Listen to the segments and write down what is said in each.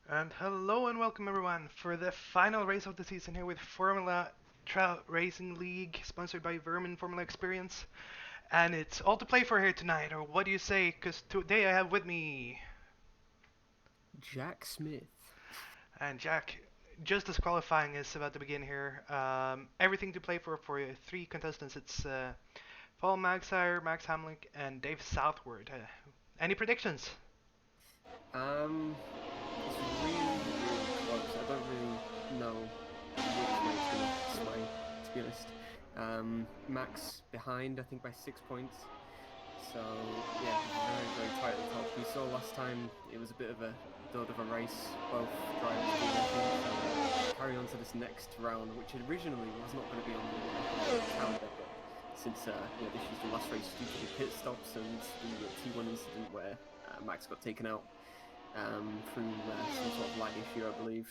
And hello and welcome everyone for the final race of the season here with Formula Trout Racing League, sponsored by Vermin Formula Experience. And it's all to play for here tonight, or what do you say? Because today I have with me, Jack Smith. and Jack, just as qualifying is about to begin here. Everything to play for three contestants. It's Paul Magsire, Max Hamlick, and Dave Southward. Any predictions? It's really, really close. I don't really know which way it's gonna sway, to be honest. Max behind, I think, by 6 points. So yeah, very, very tight at the top. We saw last time it was a bit of a dud of a race, both drivers being I so carry on to this next round, which originally was not going to be on the calendar, but since this is the last race due to the pit stops and the T1 incident where Max got taken out through some sort of lag issue, I believe.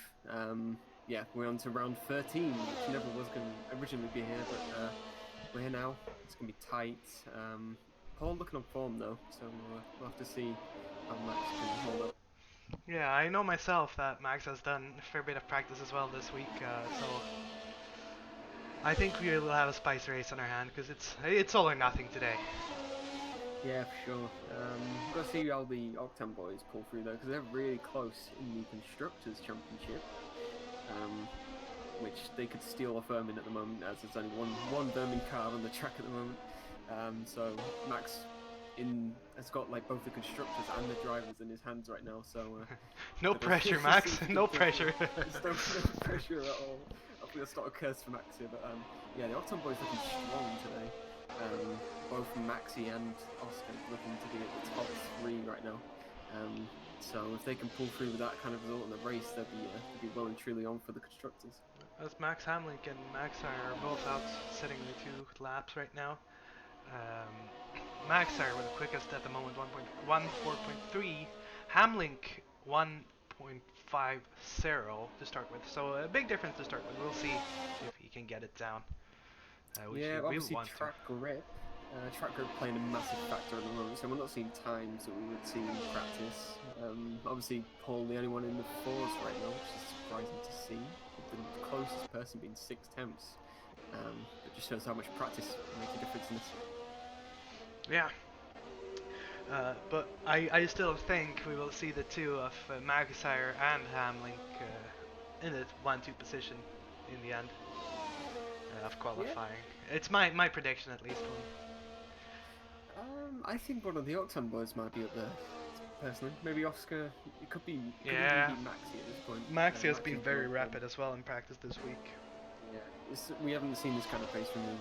Yeah, we're on to round 13, which never was going to originally be here, but we're here now. It's going to be tight. Paul looking on form though, so we'll have to see how Max can hold up. Yeah, I know myself that Max has done a fair bit of practice as well this week, so I think we will have a spice race on our hand because it's all or nothing today. Yeah, for sure. We've got to see how the Octan boys pull through though, because they're really close in the Constructors' Championship, um, which they could steal off Vermin at the moment, as there's only one Vermin car on the track at the moment. So Max has got like both the constructors and the drivers in his hands right now. So No gotta pressure, see Max. if he can No pull through. pressure. There's no pressure at all. Hopefully that's not a curse for Max here, but yeah, the Octon boys looking strong today. Both Maxi and Oscar looking to be at the top three right now. So if they can pull through with that kind of result in the race, they'll be well and truly on for the constructors. As Max Hamlick and Max are both out setting the two laps right now. Max are with the quickest at the moment, 1.14.3. Hamlink 1.50 to start with. So a big difference to start with. We'll see if he can get it down, which he Yeah, will obviously want to. track grip playing a massive factor at the moment, so we're not seeing times that we would see in practice. Obviously, Paul, the only one in the fours right now, which is surprising to see. The closest person being 6 temps. It just shows how much practice makes a difference in this. Yeah, but I still think we will see the two of Magsire and Hamlink in the 1-2 position in the end of Yeah, qualifying. It's my prediction at least. I think one of the Octan boys might be up there. Personally, maybe Oscar. It could even Yeah, be Maxi at this point. Maxi has been Maxi's been very on form. rapid as well in practice this week. Yeah, we haven't seen this kind of pace from him.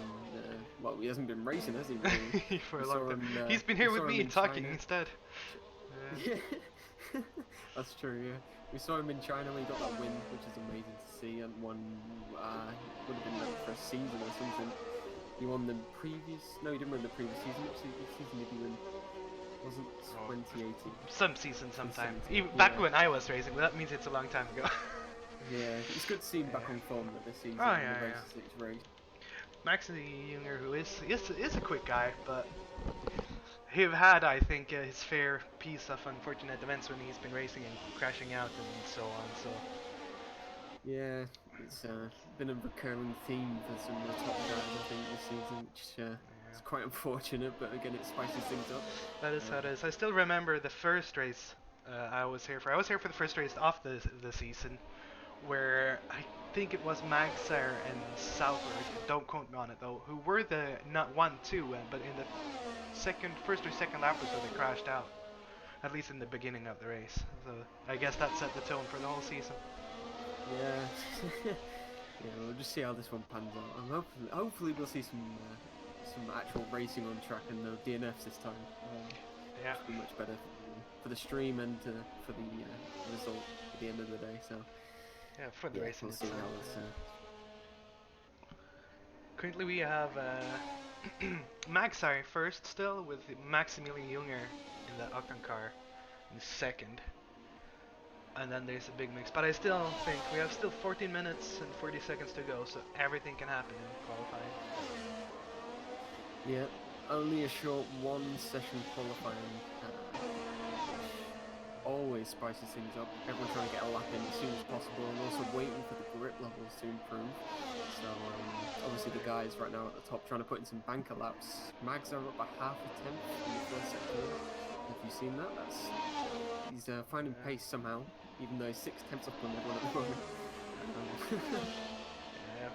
Well, he hasn't been racing, has he? Really? For We a long saw time. him. He's been We here with saw him me in talking China. instead. Yeah, that's true. Yeah, we saw him in China when he got that win, which is amazing to see. And won. Would have been like for a season or something. He won the previous. No, he didn't win the previous season. Which season did he win? Wasn't Oh, 2018? some season, sometime. 2017. Back Yeah. when I was racing, but that means it's a long time ago. Yeah, it's good to see him back Yeah. on form at this season Oh and the yeah, yeah. races that he's raced. Max Junior, who is a quick guy, but he had, I think, his fair piece of unfortunate events when he's been racing and crashing out and so on. So Yeah, it's been a recurring theme for some of the top guys, I think, this season, which yeah, is quite unfortunate, but again, it spices things up. that is how it Um, is. I still remember the first race I was here for. I was here for the first race of the season, where I think it was Magsire and Southward. Don't quote me on it though. Who were the not 1-2, but in the first or second lap or so, they crashed out. At least in the beginning of the race. So I guess that set the tone for the whole season. yeah, yeah, we'll just see how this one pans out. Hopefully we'll see some actual racing on track and no DNFs this time. Yeah. Which would be much better for the stream and for the result at the end of the day. So Yeah, for the yeah, racing we'll see itself. how this. Currently we have Magsire first still with Maximilian Junger in the Octon car in second. And then there's a big mix. But I still think we have still 14 minutes and 40 seconds to go, so everything can happen in qualifying. Yeah, only a short one session qualifying, which always spices things up. Everyone trying to get a lap in as soon as possible, and also waiting for the grip levels to improve. So obviously the guys right now at the top trying to put in some banker laps. Mags are up by half a tenth in the first sector. If you've seen that, he's finding pace somehow, even though he's 6 tenths up on everyone at the moment. Yeah,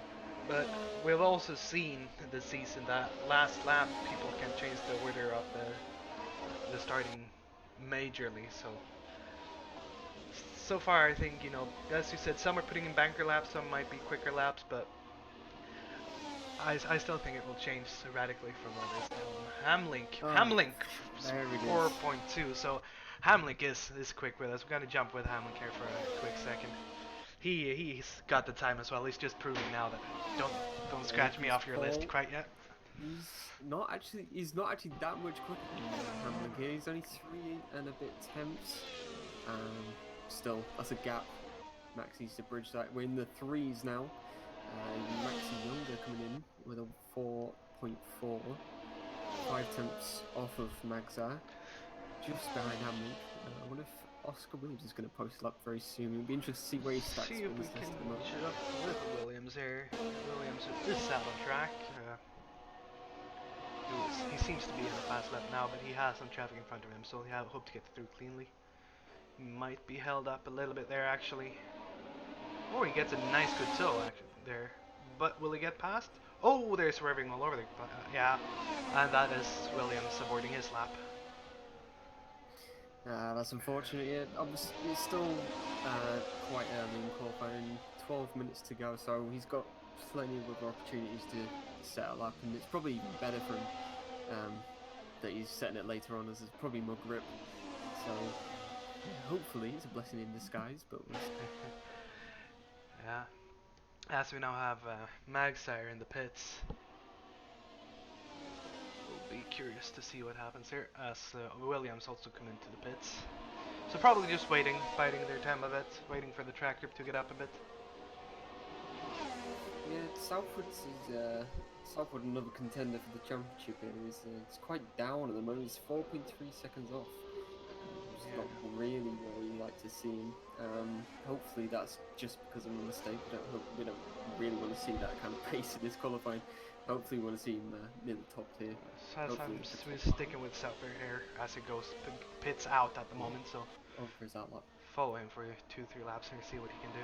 but we've also seen this season that last lap people can change the order of the starting majorly. So far, I think, as you said, some are putting in banker laps, some might be quicker laps, but I still think it will change radically from what it is now. Hamlink, There it is. 4.2. So Hamlink is quick with us. We're gonna jump with Hamlink here for a quick second. He's got the time as well. He's just proving now that don't scratch me off your list quite yet. He's not actually that much quicker than Hamlin here. He's only 3 and a bit tenths. Still, that's a gap. Max needs to bridge that. We're in the threes now. Maxi Younger coming in with a 4.4. 5 tenths off of Magzar. Just behind Hamlin. I wonder if Oscar Williams is going to post up very soon. It'll be interesting to see where he stacks. See if we can match it up with Williams here. Williams is out on track. He seems to be in a fast lap now, but he has some traffic in front of him, so I hope to get through cleanly. He might be held up a little bit there, actually. Oh, he gets a nice good toe there. But will he get past? Oh, they're swerving all over the... yeah, and that is Williams avoiding his lap. That's unfortunate. Yeah, obviously it's still quite early in qualifying. 12 minutes to go, so he's got plenty of other opportunities to set a lap, and it's probably even better for him that he's setting it later on, as there's probably more grip. So hopefully it's a blessing in disguise, but we'll see. Yeah. As we now have Magsire in the pits. We'll be curious to see what happens here, as Williams also come into the pits. So probably just waiting, biding their time a bit, waiting for the track grip to get up a bit. Yeah, Southwood, another contender for the championship here, it's quite down at the moment. It's 4.3 seconds off. It's not really where we like to see him. Hopefully that's just because of a mistake. We don't really want to see that kind of pace in this qualifying. Hopefully we want to see him near the top tier. So I'm sticking with Southwood here as it goes pits out at the moment, so for his outlap. Follow him for 2-3 laps here, see what he can do.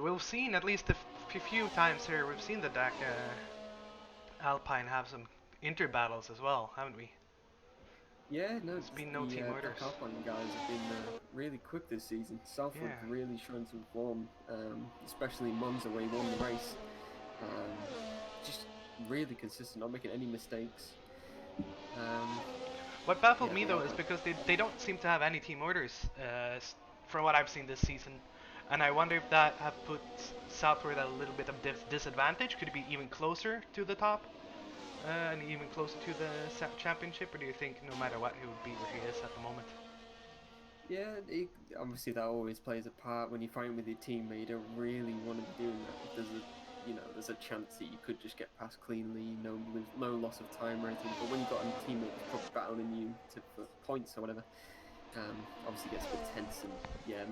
We've seen at least a few times here, we've seen the DAC Alpine have some inter battles as well, haven't we? Yeah, no, there's been no team orders. The Alpine guys have been really quick this season. Southwood really showing some form, especially Monza where he won the race. Just really consistent, not making any mistakes. What baffled me though is because they don't seem to have any team orders from what I've seen this season. And I wonder if that have put Southwood at a little bit of disadvantage. Could it be even closer to the top? And even closer to the championship? Or do you think no matter what, he would be where he is at the moment? Yeah, obviously that always plays a part. When you're fighting with your teammate, you don't really want to be doing that. There's a chance that you could just get past cleanly, no loss of time or anything. But when you've got a teammate that's probably battling you for points or whatever, obviously gets a bit tense. And yeah,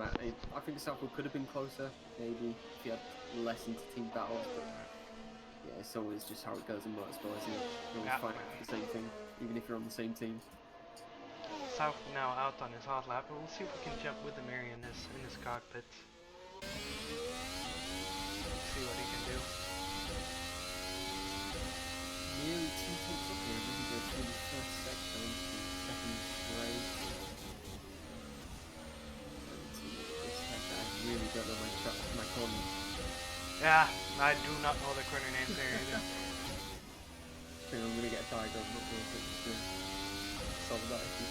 I think Southwood could have been closer, maybe if he had less into team battles. But yeah, it's always just how it goes in motorsport, isn't it? You're always fighting for the same thing, even if you're on the same team. South now out on his hot lap, but we'll see if we can jump with him in his cockpit. See what he can do. Nearly 2 tenths up here, really good through the first sector into the second straight. I really don't know my corners. Yeah, I do not know the corner names there either. I think I'm going to get a diagram up here to solve that issue.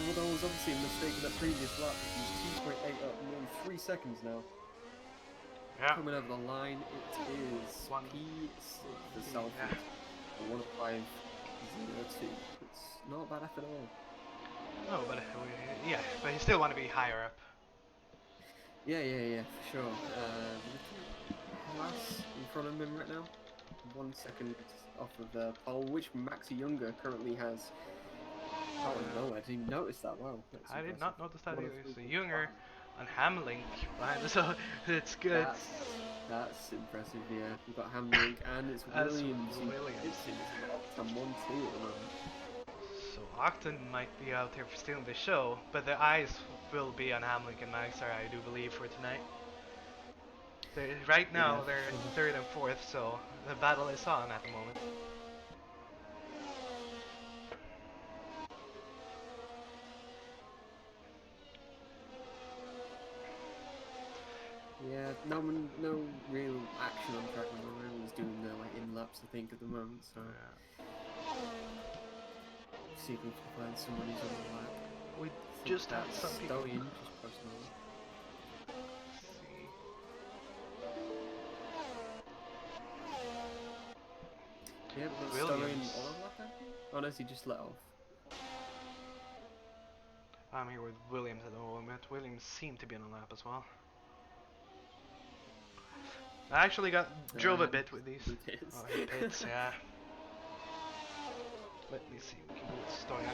Although it was obviously a mistake in that previous lap, he's 2.8 up, nearly 3 seconds now. Yeah. Coming over the line, it is P6 for Southwood. 1.502. It's not a bad effort at all. No, but yeah, but you still want to be higher up. Yeah, for sure. Looking at Haas in front of him right now. 1 second off of the pole, which Max Younger currently has. Oh no, I didn't even notice that. Wow, that's I did impressive. not notice that either. So 103.5. Junger on Hamlink behind, so it's good. That's impressive. Yeah, we've got Hamlink and it's As Williams who Williams. hits him as well. Octan 1-2 at the moment. So Octon might be out here for stealing the show, but the eyes will be on Hamlink and Magsar, I do believe, for tonight. Right Yeah, now for they're in sure. third and fourth, so the battle is on at the moment. Yeah, no real action on track now. Everyone's doing their like in laps, I think, at the moment. So Yeah. see if we can find someone who's on the lap. We I think just had that's some people. Stallion just posting on. Let's see. Yeah, we've got Stallion Williams. on a lap, I think. Oh, no, he just let off. I'm here with Williams at the moment. Williams seemed to be on a lap as well. I actually drove a bit with these. He is. Oh, he pits, yeah. Let me see. We can go with Stoyan.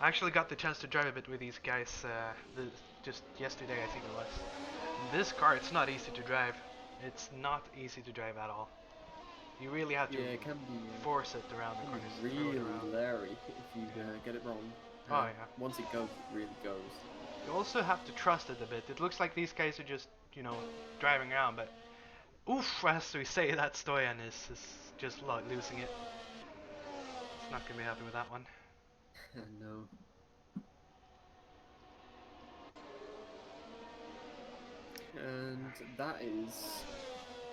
I actually got the chance to drive a bit with these guys just yesterday, I think it was. This car, it's not easy to drive. It's not easy to drive at all. You really have to Yeah, it force it around the can be corners, throw it really around. leery if you Yeah. get it wrong. Oh yeah. Once it goes, it really goes. You also have to trust it a bit. It looks like these guys are just, driving around, but oof, as we say, that Stoyan is just losing it. It's not gonna be happy with that one. No. And that is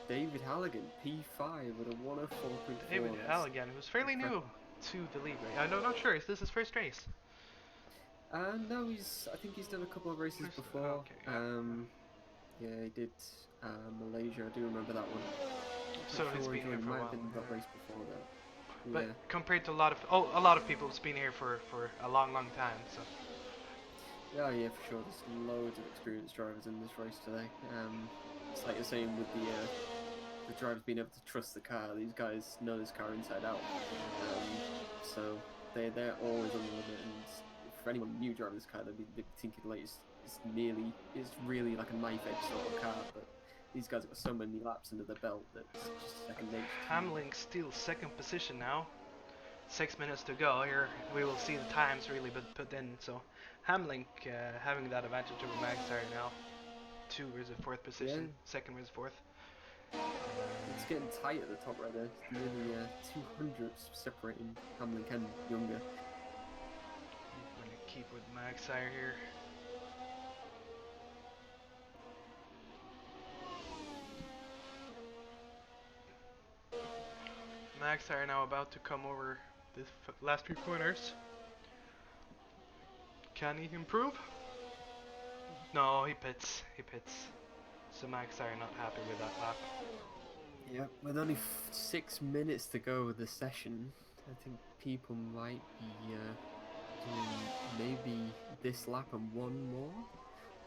David Halligan, P5 with a 104.4. David Halligan, who's fairly new to the league, right? I'm not sure. Is this his first race? No, I think he's done a couple of races before. Okay, yeah. Yeah, he did Malaysia. I do remember that one. So Not he's sure been here he for a might have while. been that Yeah. race before that. But Yeah. compared to a lot of people who's been here for a long, long time. So Yeah, for sure. There's loads of experienced drivers in this race today. It's like you're saying with the drivers being able to trust the car. These guys know this car inside out. So they're always on the limit. And for anyone new driving this car, they'd be thinking like it's really like a knife edge sort of car. But these guys have got so many laps under the belt that it's just second nature. Hamlin still second position now. 6 minutes to go. Here we will see the times really put in. So Hamlin having that advantage over Magsire now. 2 is a fourth position. Yeah. Second is fourth. It's getting tight at the top right there. It's nearly 200 separating Hamlin and Younger. I'm gonna keep with Magsire here. Magsire now about to come over the last 3 corners. Can he improve? No, he pits. He pits. So Magsire not happy with that lap. Yeah, with only 6 minutes to go with the session, I think people might be doing maybe this lap and one more,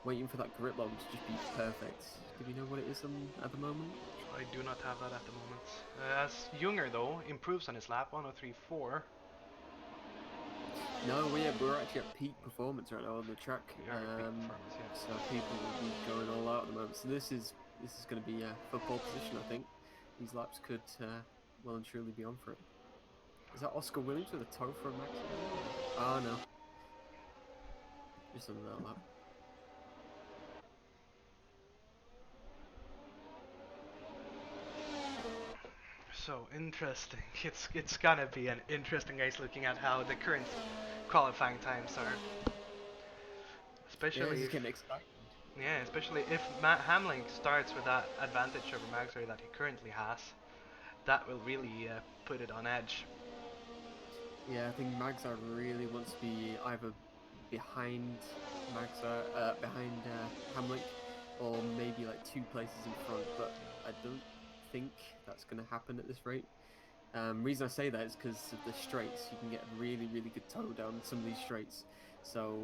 waiting for that grip load to just be perfect. Do we know what it is at the moment? I do not have that at the moment. As Junger though improves on his lap, 103.4. No, we're actually at peak performance right now on the track. So people will be going all out at the moment. So this is going to be for pole position, I think. These laps could well and truly be on for it. Is that Oscar Williams with a toe for a Max? Oh no. Just another lap. So interesting. It's gonna be an interesting race looking at how the current qualifying times are. Especially getting excited. Yeah, especially if Hamlin starts with that advantage over Magsire that he currently has, that will really put it on edge. Yeah, I think Magsar really wants to be either behind behind Hamlick, or maybe like 2 places in front. But I don't think that's going to happen at this rate. Reason I say that is because of the straights. You can get a really, really good toe down some of these straights. So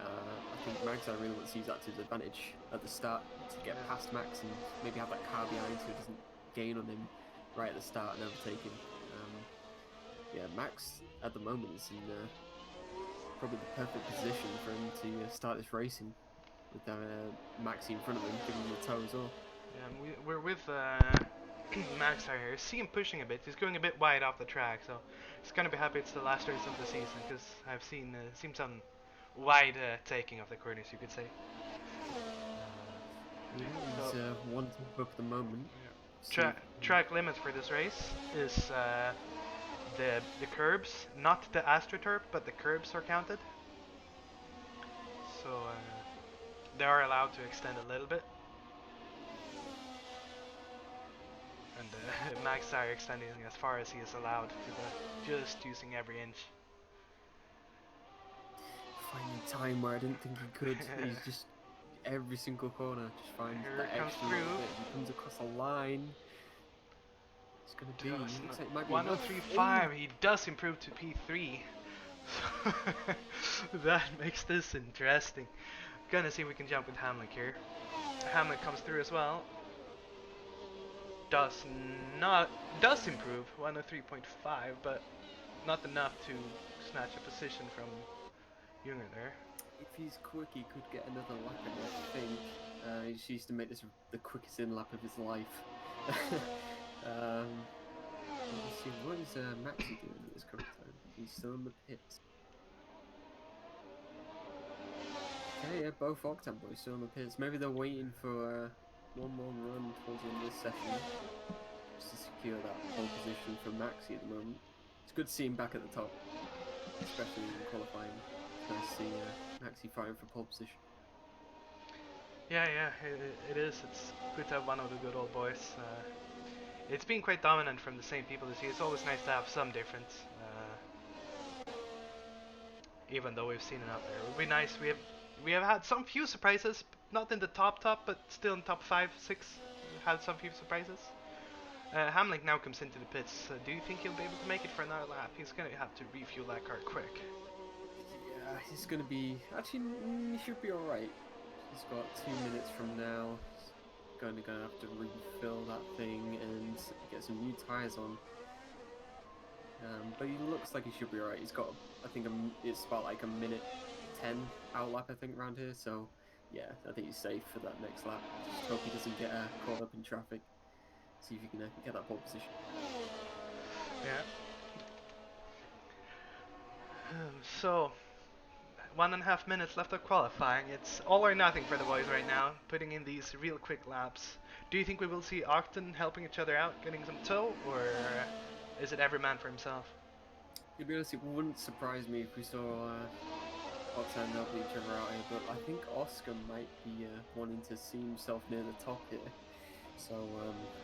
I think Max, I really want to use that to his advantage at the start to get Yeah. past Max and maybe have that car behind so it doesn't gain on him right at the start and overtake him. Yeah, Max at the moment is in probably the perfect position for him to start this racing with Maxi in front of him, giving him the toe as well. Yeah, and we're with Max here. See him pushing a bit. He's going a bit wide off the track, so he's gonna be happy it's the last race of the season because I've seen some wide taking of the corners, you could say. Yeah, he's So one to book at the moment. yeah. See if Track limits for this race is the curbs, not the AstroTurf, but the curbs are counted. So they are allowed to extend a little bit, and Max are extending as far as he is allowed, just using every inch. finding time where I didn't think he could. He's just every single corner just finds Here that it comes extra through. little bit. He comes across the line. It's gonna be. Looks like it might be enough. 1035. He does improve to P3. That makes this interesting. Gonna see if we can jump with Hamlet here. Hamlet comes through as well. Does not does improve 103.5, but not enough to snatch a position from Junger there. If he's quick, he could get another lap in, I think. He just used to make this the quickest in lap of his life. Let's see, what is Maxi doing at this current time? He's still in the pits. Okay, yeah, both Octan boys still in the pits. Maybe they're waiting for one more run towards the end of this session just to secure that pole position for Maxi at the moment. It's good to see him back at the top, especially in qualifying. It's nice to see Maxi fighting for pole position. Yeah, it is. It's good to have one of the good old boys. It's been quite dominant from the same people this year. It's always nice to have some difference, even though we've seen enough there. It would be nice. We have had some few surprises, not in the top, but still in top 5, 6. We've had some few surprises. Hamlin now comes into the pits. Do you think he'll be able to make it for another lap? He's gonna have to refuel that car quick. Yeah, he's gonna be. Actually, he should be alright. He's got 2 minutes from now. He's gonna have to refill that thing and get some new tyres on. But he looks like he should be alright. He's got, I think, it's about like a minute 10 out lap, I think, around here. So, yeah, I think he's safe for that next lap. Just hope he doesn't get caught up in traffic. See if he can get that pole position. Yeah. So, 1.5 minutes left of qualifying. It's all or nothing for the boys right now, putting in these real quick laps. Do you think we will see Octan helping each other out, getting some tow, or is it every man for himself? To be honest, it wouldn't surprise me if we saw Octan helping each other out here, but I think Oscar might be wanting to see himself near the top here. So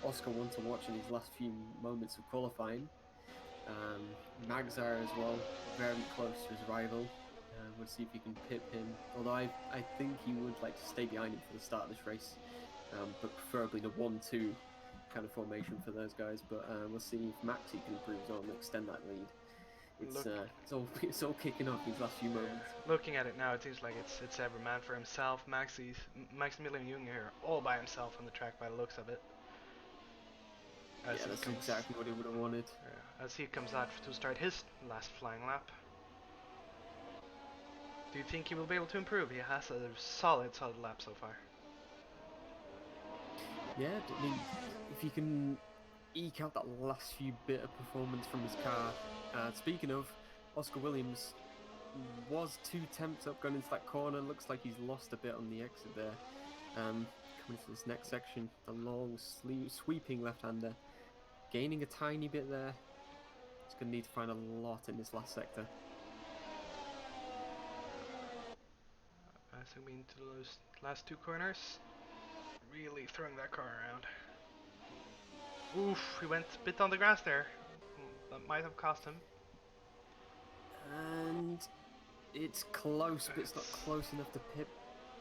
Oscar wants to watch in his last few moments of qualifying. Magzar as well, very close to his rival. We'll see if he can pip him. Although I think he would like to stay behind him for the start of this race, but preferably the 1-2 kind of formation for those guys. But we'll see if Maxi can improve on and extend that lead. It's all kicking off these last few moments. Looking at it now, it seems like it's every man for himself. Maximilian Junger all by himself on the track by the looks of it. Yeah, that's exactly what he would have wanted. As he comes out to start his last flying lap. Do you think he will be able to improve? He has a solid lap so far. Yeah, I mean, if he can eke out that last few bit of performance from his car. Speaking of, Oscar Williams was 2 temps up going into that corner. Looks like he's lost a bit on the exit there. Coming to this next section, the long sweeping left-hander, gaining a tiny bit there. He's going to need to find a lot in this last sector. Zooming into those last 2 corners. Really throwing that car around. Oof, he went a bit on the grass there. That might have cost him. And it's close, but it's not close enough to pip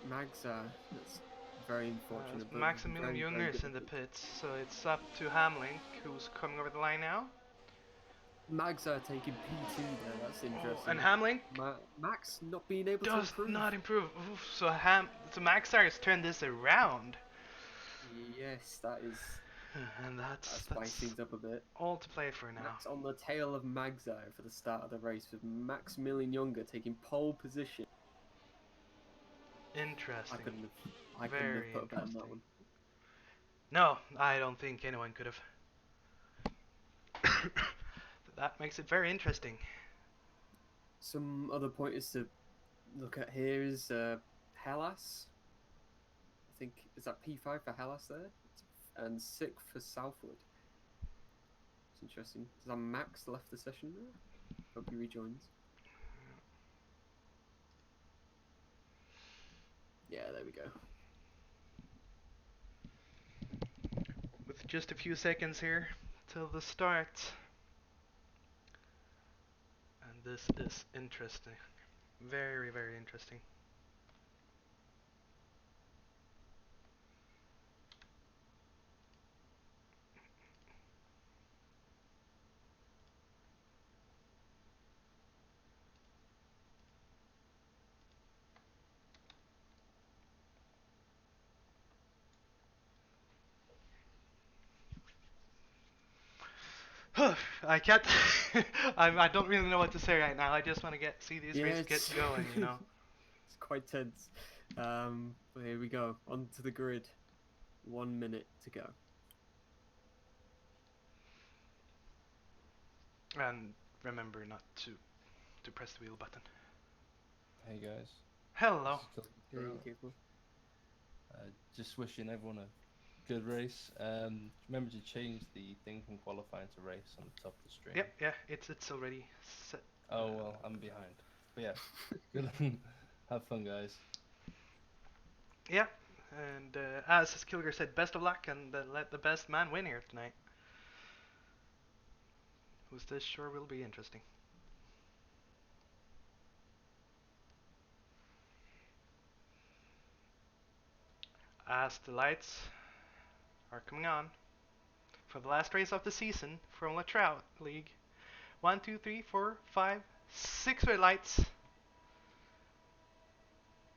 Magzar. That's very unfortunate. Maximilian Junger is in the pits, so it's up to Hamlin, who's coming over the line now. Mags are taking P2 there. That's Oh, and interesting. Hamlin Max not being able to does improve. not improve. Oof, so Maxar has turned this around, Yes, that is and that spices that's things up a bit. all to play for now. Max on the tail of Magzar for the start of the race, with Maximilian Younger taking pole position. I Interesting, couldn't have, I couldn't have very put a bet on that interesting. one. No, I don't think anyone could have. That makes it very interesting. Some other pointers to look at here is Hellas. I think is that P5 for Hellas there, and 6 for Southwood. It's interesting. Does that Max left the session there? Hope he rejoins. Yeah, there we go. With just a few seconds here till the start. And this is interesting. Very, very interesting. I can't. I don't really know what to say right now. I just want to see these Yeah, races get it's going, you know. it's quite tense. But here we go onto the grid. 1 minute to go. And remember not to press the wheel button. Hey guys, this Hello. is Kilton Here Pro. you go. Just wishing everyone a good race. Remember to change the thing from qualifying to race on the top of the screen. Yep, yeah, it's already set. Oh well, I'm behind. But yeah, good. Have fun, guys. Yeah, and as Kilger said, best of luck and let the best man win here tonight. Who's this sure will be interesting. As the lights are coming on for the last race of the season from La Trout League. 1, 2, 3, 4, 5, 6 red lights.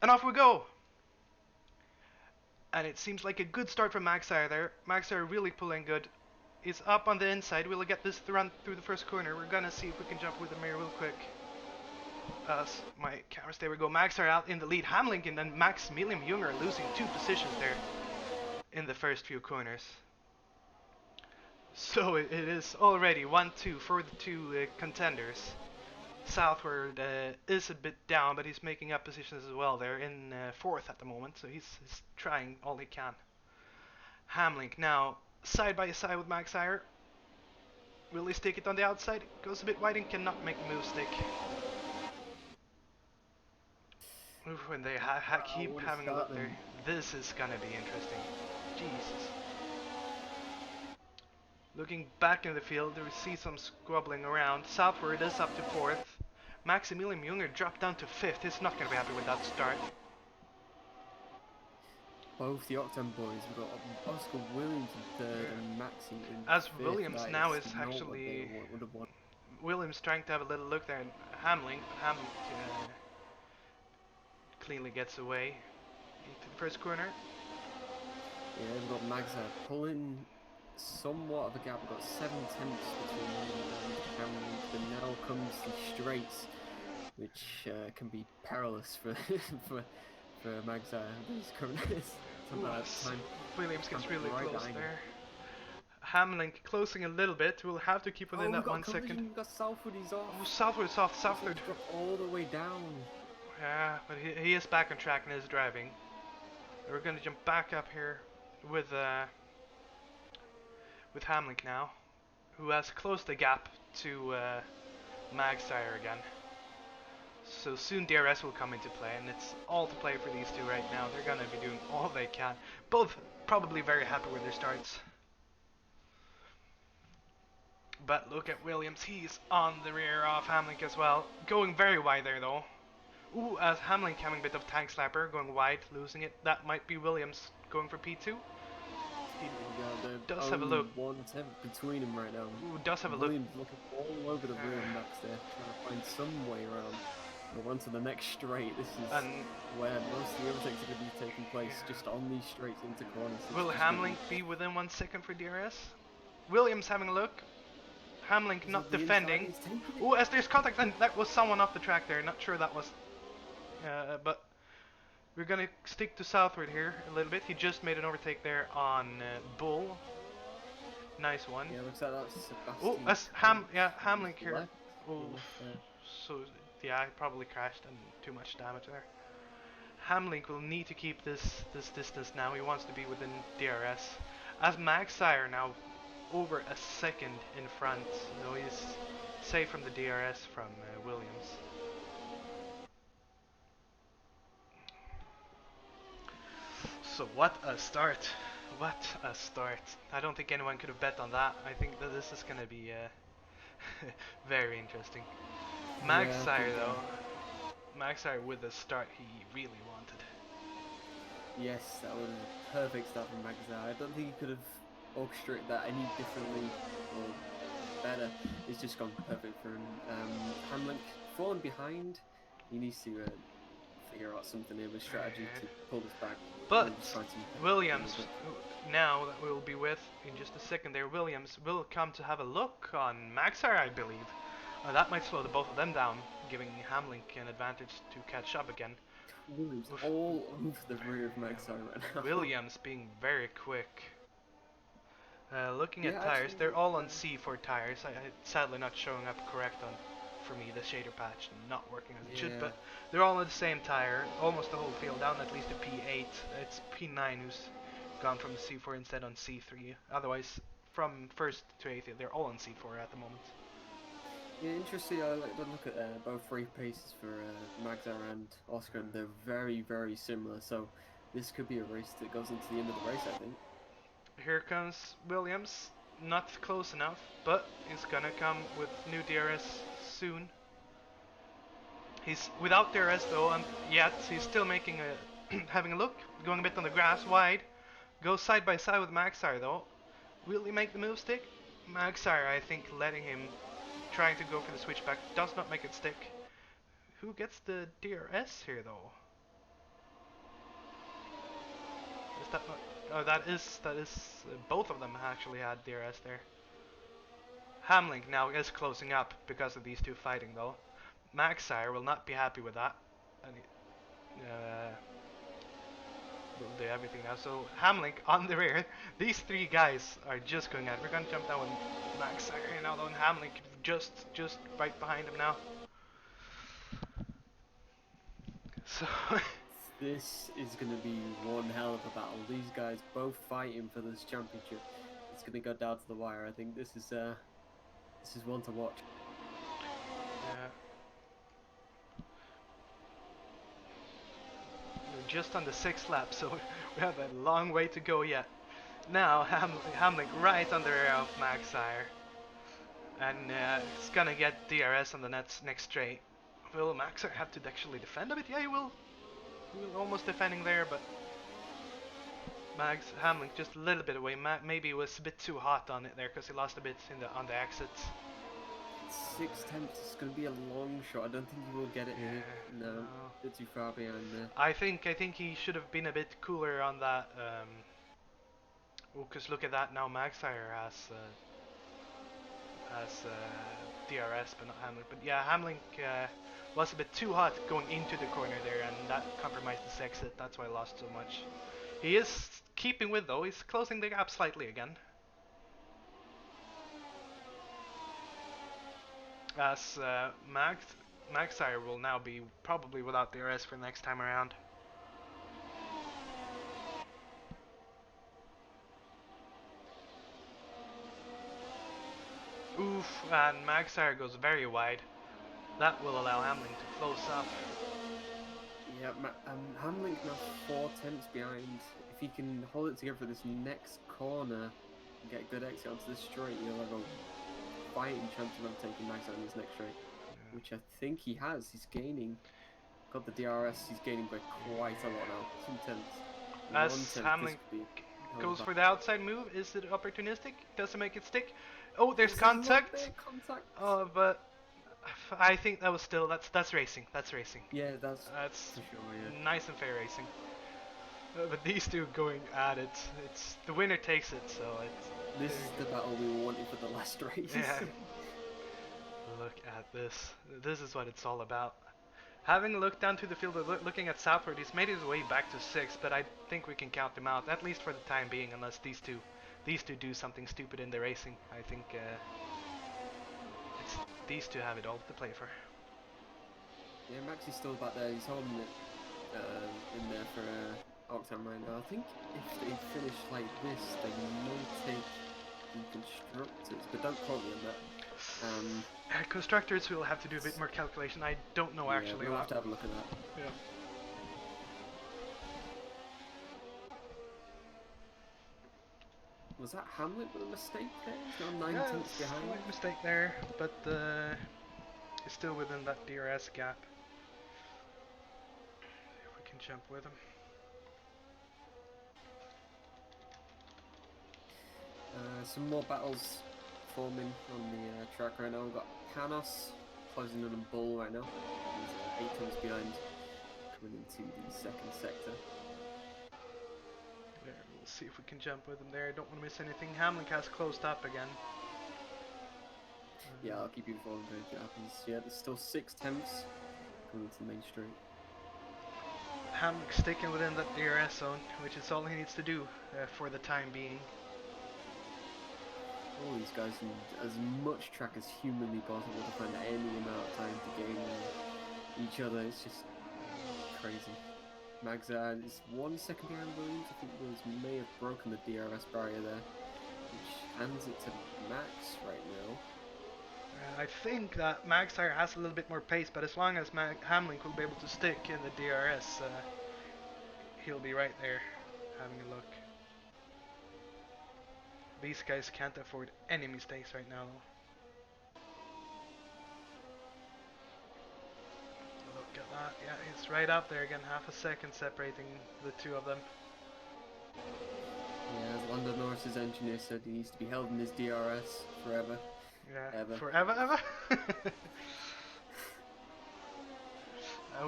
And off we go! And it seems like a good start from Maxar there. Maxar really pulling good. He's up on the inside. We'll get this run through the first corner. We're gonna see if we can jump with the mirror real quick. My cameras, there we go. Maxar out in the lead. Hamlin and then Maximilian Junger losing 2 positions there in the first few corners. So it is already 1-2 for the 2 contenders. Southward is a bit down, but he's making up positions as well. They're in 4th at the moment, so he's trying all he can. Hamlink now side by side with Max Iyer. Will he stick it on the outside? Goes a bit wide and cannot make the move stick. Oof, when they keep having a look there. This is gonna be interesting. Jesus. Looking back in the field, we see some squabbling around. Southward is up to 4th. Maximilian Junger dropped down to 5th. He's not going to be happy with that start. Both the Octane boys, we've got Oscar Williams in 3rd and Maxi in As 5th. Williams that now is not actually... what would have won. Williams trying to have a little look there and Hamlin. Hamlin cleanly gets away into the first corner. Yeah, we've got Magza pulling somewhat of a gap. We've got 7 tenths between him and Hamlin, but now comes the straights, which can be perilous for for Magza. These current time. Williams gets really close there. Hamlin closing a little bit. We'll have to keep within that 1 second. We've got Southwood, he's off. Oh, Southwood's off. Southwood. Dropped all the way down. Yeah, but he is back on track and is driving. We're going to jump back up here with Hamlin now, who has closed the gap to Magsire again. So soon DRS will come into play, and it's all to play for these 2 right now. They're going to be doing all they can. Both probably very happy with their starts. But look at Williams, he's on the rear of Hamlin as well. Going very wide there though. Ooh, as Hamlin having a bit of tank slapper, going wide, losing it. That might be Williams going for P2. He Yeah, they're does have a only look. one attempt between them right now. Ooh, does have a look. Williams looking all over the rear of Max there, trying to find some way around. We're on to the next straight. This is And where most of the overtakes are going to be taking place, yeah. just on these straights into corners. It's Will just going to Hamlin be within 1 second for DRS? Williams having a look. Hamlin Is not it the inside? defending. He's taking it. Oh, as there's contact, and that was someone off the track there. Not sure that was. But we're gonna stick to southward here a little bit. He just made an overtake there on Bull. Nice one. Yeah, looks like that's Oh, Sebastian. that's Hamlin here. Left. Oh, Left there. so yeah, I probably crashed and too much damage there. Hamlin will need to keep this distance now. He wants to be within DRS. As Magsire now over a second in front, so he's safe from the DRS from Williams. So what a start! What a start! I don't think anyone could have bet on that. I think that this is gonna be very interesting. Magsire though, Magsire with the start he really wanted. Yes, that was a perfect start from Magazine. I don't think he could have orchestrated that any differently or better. It's just gone perfect for him. Hamlin falling behind. He needs to figure out something here with strategy to pull this back. But Williams, now that we'll be with in just a second there, Williams will come to have a look on Magsire, I believe. That might slow the both of them down, giving Hamlin an advantage to catch up again. Williams all over the rear of Magsire right now. Williams being very quick. Looking at tires, actually, they're all on C4 tires. Sadly not showing up correct on, for me, the shader patch not working as it should, but they're all on the same tire, almost the whole field, down at least to P8. It's P9 who's gone from C4 instead on C3. Otherwise, from first to 8th, they're all on C4 at the moment. Yeah, interesting. I like to look at both race paces for Magzar and Oscar, and they're very, very similar. So this could be a race that goes into the end of the race, I think. Here comes Williams, not close enough, but he's gonna come with new DRS soon. He's without DRS though, and yet he's still making a having a look, going a bit on the grass wide. Goes side by side with Magsire though. Will he make the move stick? Magsire, I think, letting him trying to go for the switchback does not make it stick. Who gets the DRS here though? Is that not? Oh, that is both of them actually had DRS there. Hamlin now is closing up because of these two fighting though. Magsire will not be happy with that. And will do everything now. So Hamlin on the rear. These three guys are just going at it. We're gonna jump down with Magsire here now though, and Hamlin just right behind him now. So This is going to be one hell of a battle. These guys both fighting for this championship. It's going to go down to the wire. I think this is one to watch. yeah. We're just on the 6th lap, so we have a long way to go yet. Now Hamlin right on the rear of Magsire, and it's gonna get DRS on the next straight. Will Magsire have to actually defend a bit? Yeah, he will. He will almost defending there, but Hamlin just a little bit away. Maybe it was a bit too hot on it there because he lost a bit on the exits. 6 attempts is going to be a long shot. I don't think he will get it here. No, a bit too far behind there. I think he should have been a bit cooler on that. Because look at that now, Magsire has DRS, but not Hamlin. But yeah, Hamlin was a bit too hot going into the corner there, and that compromised his exit. That's why he lost so much. He is keeping with though. He's closing the gap slightly again. As Magsire will now be probably without DRS for next time around. Oof, and Magsire goes very wide. That will allow Hamlin to close up. Yeah, Hamlin now 4 attempts behind. If he can hold it together for this next corner and get a good exit onto the straight, he'll have a fighting chance of overtaking Max on this next straight. Yeah. Which I think he has. He's gaining. Got the DRS, he's gaining by quite a lot now. 2 tenths. As Hamlin goes back. for the outside move. Is it opportunistic? Doesn't make it stick. Oh, there's Is there a little contact. bit of contact? But I think that was still that's racing. That's racing. Yeah, that's That's for sure. Yeah. nice and fair racing. But these two going at it, it's the winner takes it. So it's This is the battle we were wanting for the last race. yeah. Look at this. This is what it's all about. Having looked down to the field, looking at Southward, he's made his way back to 6, but I think we can count him out, at least for the time being, unless these two do something stupid in the racing. I think it's these two have it all to play for. Yeah, Max is still back there. He's holding it in there for Octan right now. I think if they finish like this, they may take the constructors, but don't quote me on that. Constructors will have to do a bit more calculation. I don't know actually. We'll have to have a look at that. Yeah. Was that Hamlet with a mistake there? He's now 9 Yeah, tenths it's behind. slight mistake there, but he's still within that DRS gap. If we can jump with him. Some more battles forming on the track right now. We've got Panos closing in on Bull right now. He's 8 tenths behind, coming into the second sector. There, we'll see if we can jump with him there. Don't want to miss anything. Hamlin has closed up again. Yeah, I'll keep you informed if it happens. Yeah, there's still 6 tenths coming into the main straight. Hamlin sticking within that DRS zone, which is all he needs to do for the time being. All these guys need as much track as humanly possible to find any amount of time to gain each other. It's just crazy. Magzad is 1 second behind Williams. I think Williams may have broken the DRS barrier there, which hands it to Max right now. I think that Magstire has a little bit more pace, but as long as Hamlin will be able to stick in the DRS, he'll be right there having a look. These guys can't afford any mistakes right now. Look at that. Yeah, he's right up there again. Half a second separating the two of them. Yeah, as Lando Norris's engineer said, he needs to be held in his DRS forever. Yeah, Ever. forever, ever.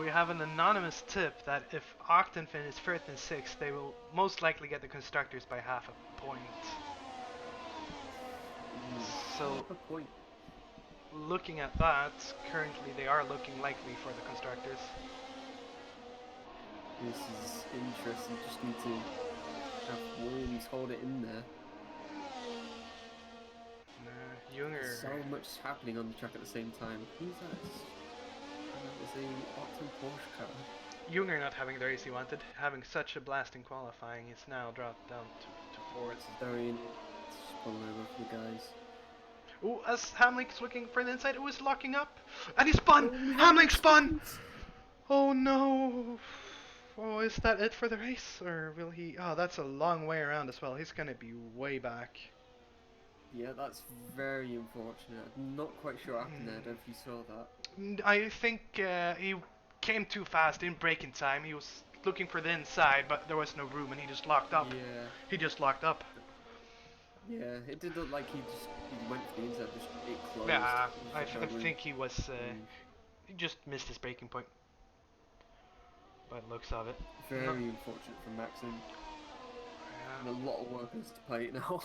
We have an anonymous tip that if Octan finishes 5th and 6th, they will most likely get the constructors by half a point. So, Good point. looking at that, currently they are looking likely for the constructors. This is interesting. Just need to have Williams hold it in there. Junger. There's so much happening on the track at the same time. Who's that? That was a Octan Porsche car. Junger not having the race he wanted, having such a blast in qualifying, he's now dropped down to 4th. It's Darian. It's just pulling over for the guys. Ooh, as Hamlink's looking for the inside, it was locking up, and he spun! Hamlink spun! Oh no! Oh, is that it for the race, or will he? Oh, that's a long way around as well. He's gonna be way back. Yeah, that's very unfortunate. I'm not quite sure what happened there. I don't know if you saw that. I think he came too fast, didn't brake in time. He was looking for the inside, but there was no room, and he just locked up. Yeah. He just locked up. Yeah, it did look like he went for the inside, just it closed. Yeah, I There's no room. think he was. He just missed his braking point. By the looks of it. Very unfortunate for Maxim. Yeah. And a lot of workers to play it now.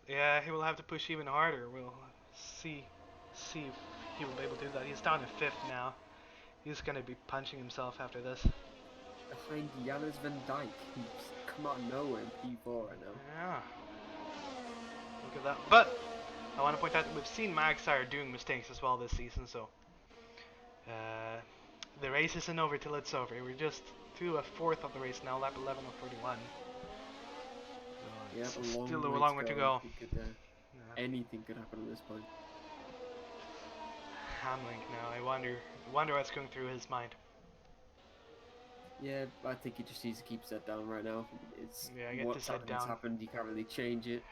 Yeah, he will have to push even harder. We'll see if he will be able to do that. He's down to 5th now. He's gonna be punching himself after this. Behind Janus Van Dijk, who's come out of nowhere in P4 right now. Yeah. Look at that. But I want to point out that we've seen Magstire doing mistakes as well this season, so the race isn't over till it's over. We're just to a 4th of the race now, lap 11 of 41. Yeah, It's still a long way to go. Yeah. Anything could happen at this point. Hamlink now. I wonder what's going through his mind. Yeah, I think he just needs to keep his head down right now. It's Get what's his head down. happened. You can't really change it.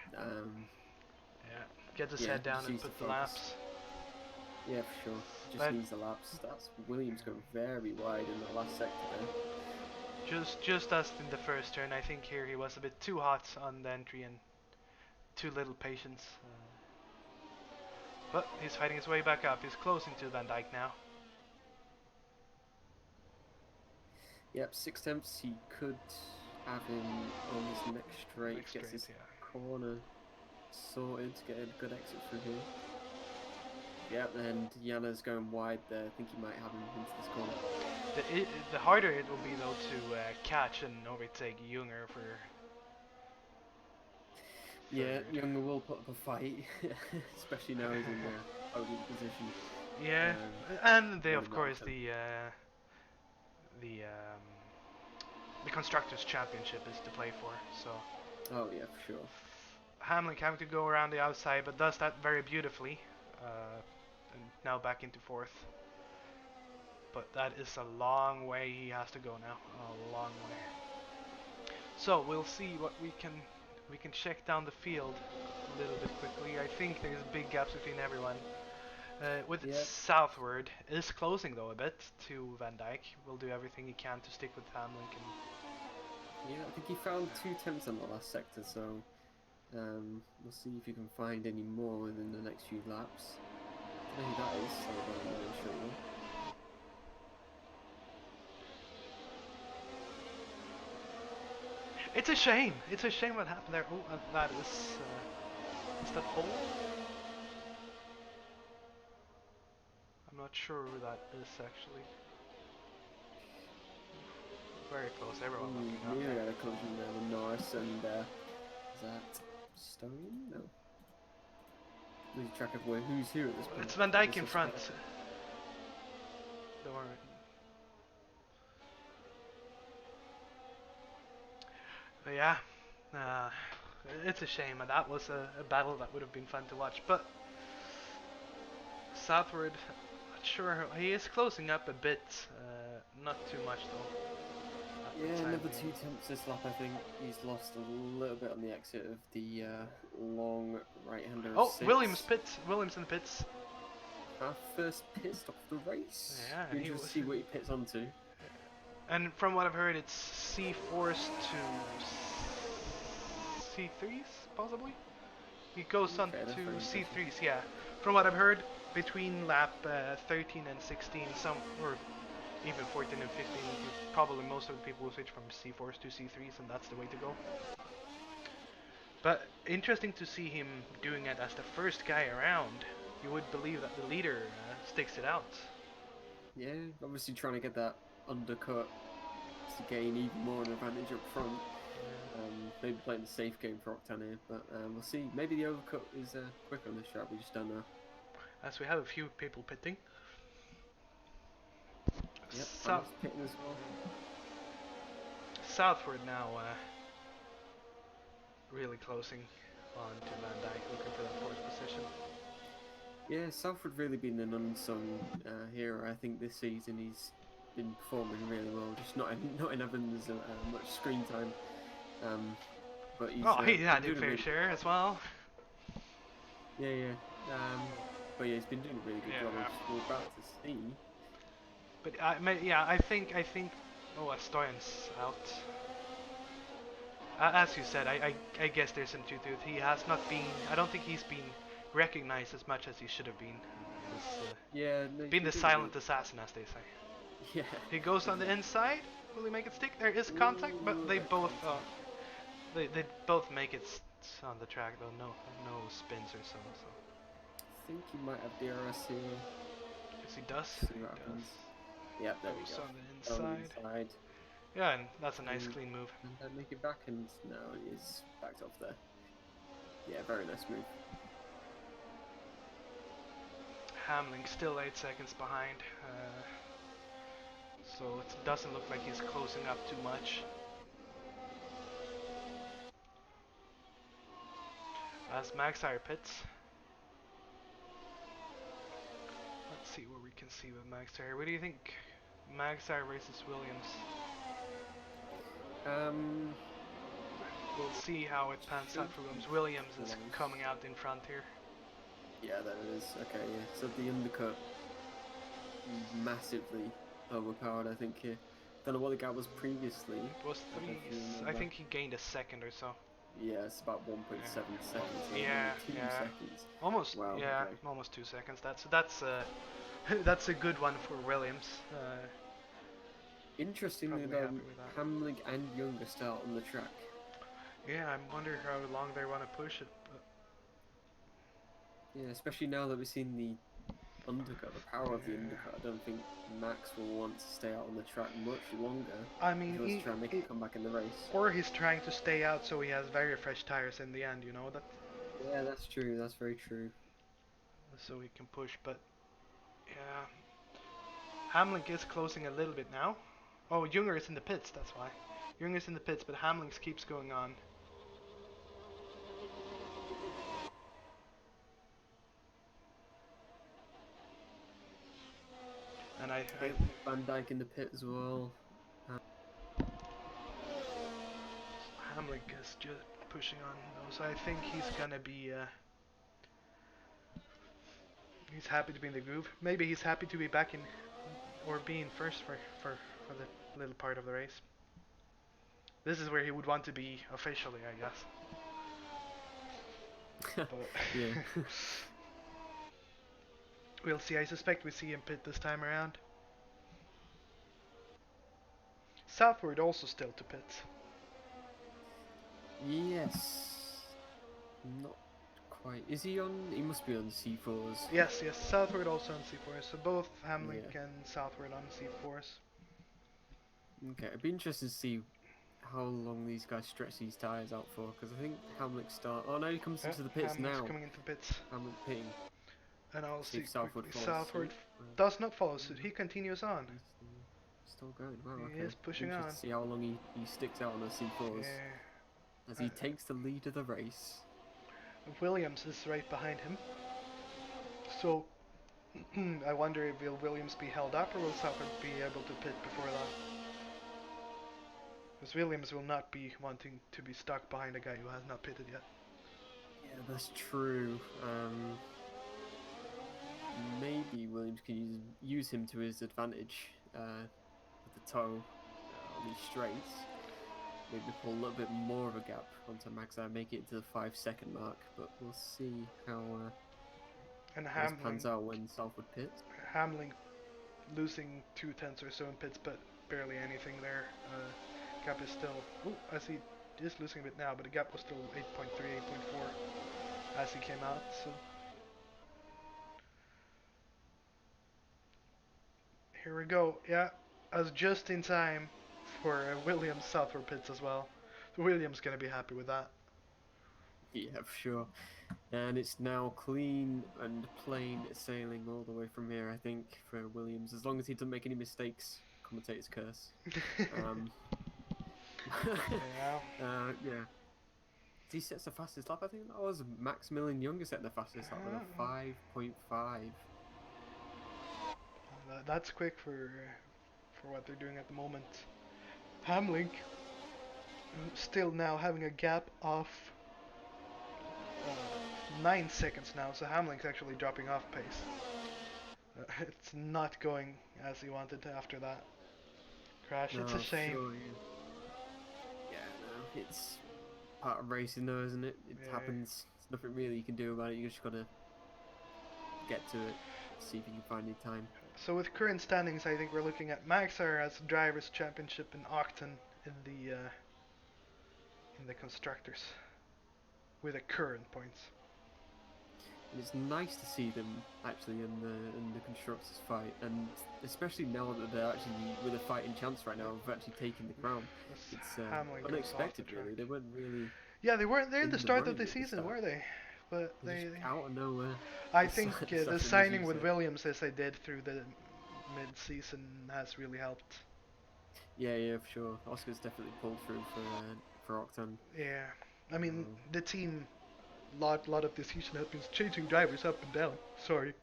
Get his Yeah, head down just and needs put to the focus. laps. Yeah, for sure. Just But- needs the laps. That's Williams going very wide in the last sector there. Just as in the first turn, I think here he was a bit too hot on the entry and too little patience. But he's fighting his way back up. He's closing to Van Dijk now. Yep, 6 attempts. He could have him on his next straight. Next Gets straight, his yeah. corner sorted to get a good exit through here. Yep, and Yana's going wide there. I think he might have him into this corner. The harder it will be though to catch and overtake Junger for. Yeah, third. Younger will put up a fight, especially now he's in the podium position. Yeah, and they really of course not the the constructors championship is to play for. So Oh yeah, for sure. Hamlin having to go around the outside, but does that very beautifully. And now back into fourth. But that is a long way he has to go now. A long way. So we'll see what we can check down the field a little bit quickly. I think there's big gaps between everyone. With its Yep. southward is closing though a bit to Van Dijk. Will do everything he can to stick with Hamlin. Yeah, I think he found 2 attempts on the last sector, so we'll see if you can find any more within the next few laps. I don't know who that is, so I'm not really sure. It's a shame. It's a shame what happened there. Oh, that is that hole? I'm not sure who that is actually. Very close. Everyone looking up Nearly there. had a collision there with Norris and is that Stone? No. Losing track of who's here at this point. It's Van Dijk This in is front. Scott. Don't worry. But yeah, it's a shame. And that was a battle that would have been fun to watch. But southward, not sure. He is closing up a bit. Not too much though. At the Yeah, time another being. 2 attempts this lap, I think. He's lost a little bit on the exit of the long right-hander of Oh, 6. Williams pits. Williams in the pits. Our first pit stop of the race. Yeah, Be he interested to was. see what he pits onto. And from what I've heard, it's C4s to C3s, possibly? He goes on Okay, that's to very interesting. C3s, yeah. From what I've heard, between lap 13 and 16, or even 14 and 15, probably most of the people will switch from C4s to C3s, and that's the way to go. But interesting to see him doing it as the first guy around. You would believe that the leader sticks it out. Yeah, obviously trying to get that undercut to gain even more an advantage up front. Maybe playing the safe game for Octan here, but we'll see. Maybe the overcut is quicker on this track, we just don't know. As we have a few people pitting. Yep, South pitting as well. southward now, really closing on to Van Dijk, looking for that fourth position. Yeah, Salford really been an unsung hero. I think this season he's been performing really well. Just not in Evans much screen time, but he's Oh, he had been his doing a fair really, share as well. yeah. But yeah, he's been doing a really good job. Yeah. We're about to see. But I think. Oh, Stoyan's out. As you said, I guess there's some truth to it. He has not been. I don't think he's been recognized as much as he should have been. He's Yeah, no, been the doing silent assassin, as they say. Yeah. He goes on the inside. Will he make it stick? There is contact, but they That both contact. they both make it on the track though. No spins or so. I think he might have DRS here. Yes, he does. See what happens. Yep, there we Goes go. on the inside. Yeah, and that's a nice clean move. And then make it back, and now it is backed off there. Yeah, very nice move. Hamlin still 8 seconds behind, so it doesn't look like he's closing up too much. As Maxire pits. Let's see what we can see with Maxire. What do you think? Maxire versus Williams. We'll see how it pans out for Williams. Williams is coming out in front here. Yeah, there it is. Okay, yeah. So the undercut massively overpowered, I think, here. don't know what the gap was previously. It was I don't know three. if you I remember. think he gained a second or so. Yeah, it's about 1.7 seconds Yeah, here, yeah, nearly 2 seconds. almost. Wow. Yeah, Okay. almost 2 seconds. That's that's a good one for Williams. Interestingly, Probably though, happy with that. Hamling and Younger start on the track. Yeah, I wonder how long they want to push it. But Yeah, especially now that we've seen the undercut, the power of the yeah. undercut. I don't think Max will want to stay out on the track much longer I if mean, he wants to try and make a comeback in the race. or he's trying to stay out so he has very fresh tires in the end. You know that, Yeah, that's true. That's very true. so he can push. But yeah, Hamlin is closing a little bit now. Oh, Junger is in the pits. That's why. Junger's in the pits, but Hamlin keeps going on. And I Yep, Van Dyke in the pit as well. Hamlin is just pushing on those. I think he's gonna be. He's happy to be in the groove. Maybe he's happy to be back in, or being first for the little part of the race. This is where he would want to be officially, I guess. But Yeah. we'll see. I suspect we see him pit this time around. Southward also still to pit. Yes. Not quite. Is he on? He must be on C4s. Yes, yes. Southward also on C4s. So both Hamlin Yeah. and Southward on C4s. Okay. It'd be interesting to see how long these guys stretch these tires out for, because I think Hamlet start. Oh no, he comes into the pits Hamlin's now. coming into pits. Hamlet pitting. And I'll See see if Southwood quickly. follows Southward suit. does not follow suit. He continues on. He's still going. Wow. He Okay. is pushing Interesting on. to see how long he sticks out on the C4s Yeah. as he takes the lead of the race. Williams is right behind him. So I wonder if will Williams be held up or will Southward be able to pit before that? Because Williams will not be wanting to be stuck behind a guy who has not pitted yet. Yeah, that's true. Maybe Williams can use him to his advantage with the toe on these straights. Maybe pull a little bit more of a gap onto Max and make it to the 5 second mark, but we'll see And how this pans out when Southwood pits. Hamlin losing 2 tenths or so in pits, but barely anything there. Gap is still. Oh, I see. Is losing a bit now, but the gap was still 8.3, 8.4 as he came out. So here we go. Yeah, I was just in time for Williams Southward pits as well. So Williams gonna be happy with that. Yeah, for sure. And it's now clean and plain sailing all the way from here, I think, for Williams. As long as he doesn't make any mistakes, commentator's curse. Um, Yeah. yeah. He sets the fastest lap. I think that was Max Millen Younger setting the fastest lap with a 5.5. That's quick for what they're doing at the moment. Hamlin still now having a gap of 9 seconds now, so Hamlin's actually dropping off pace. It's not going as he wanted to after that crash. It's a No, shame. sure, yeah. Yeah, no, it's part of racing though, isn't it? It Yeah. happens. There's nothing really you can do about it. You just gotta get to it, see if you can find any time. So with current standings, I think we're looking at Maxar as drivers' championship and Octon in the constructors with the current points. And it's nice to see them actually in the constructors fight, and especially now that they're actually with a fighting chance right now of actually taking the crown. It's Hamlin goes off unexpected, the track. really. They weren't really Yeah, they weren't there in in the the start of running the at the season, start. were they? But They just out of nowhere. I think the Exactly as signing you with said. Williams, as they did through the mid-season, has really helped. Yeah, yeah, for sure. Oscar's definitely pulled through for Octan. Yeah, I mean the team, lot of this season has been chasing drivers up and down. Sorry,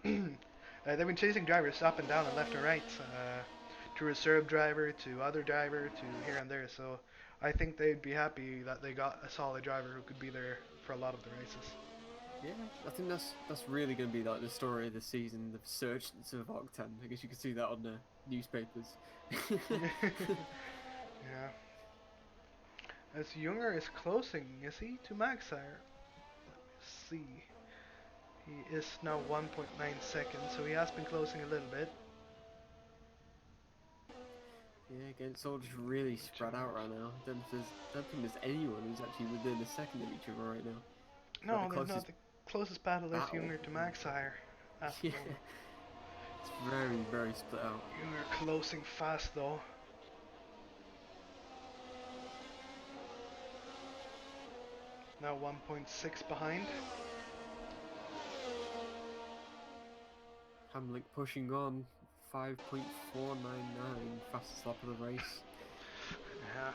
they've been chasing drivers up and down and left and right, to reserve driver, to other driver, to here and there. So I think they'd be happy that they got a solid driver who could be there for a lot of the races. Yeah, I think that's really going to be like the story of the season, the resurgence of Octan. I guess you can see that on the newspapers. Yeah. As Junger is closing, is he, to Maxire? Let me see. He is now 1.9 seconds, so he has been closing a little bit. Yeah, again, it's all just really spread out right now. Don't think there's anyone who's actually within a second of each other right now. But the No, they're not. closest The closest battle is battle. Junger to Maxire at the Yeah, moment. it's very, very split out. Junger closing fast though. Now 1.6 behind. Hamlik pushing on, 5.499, fastest lap of the race. Yeah,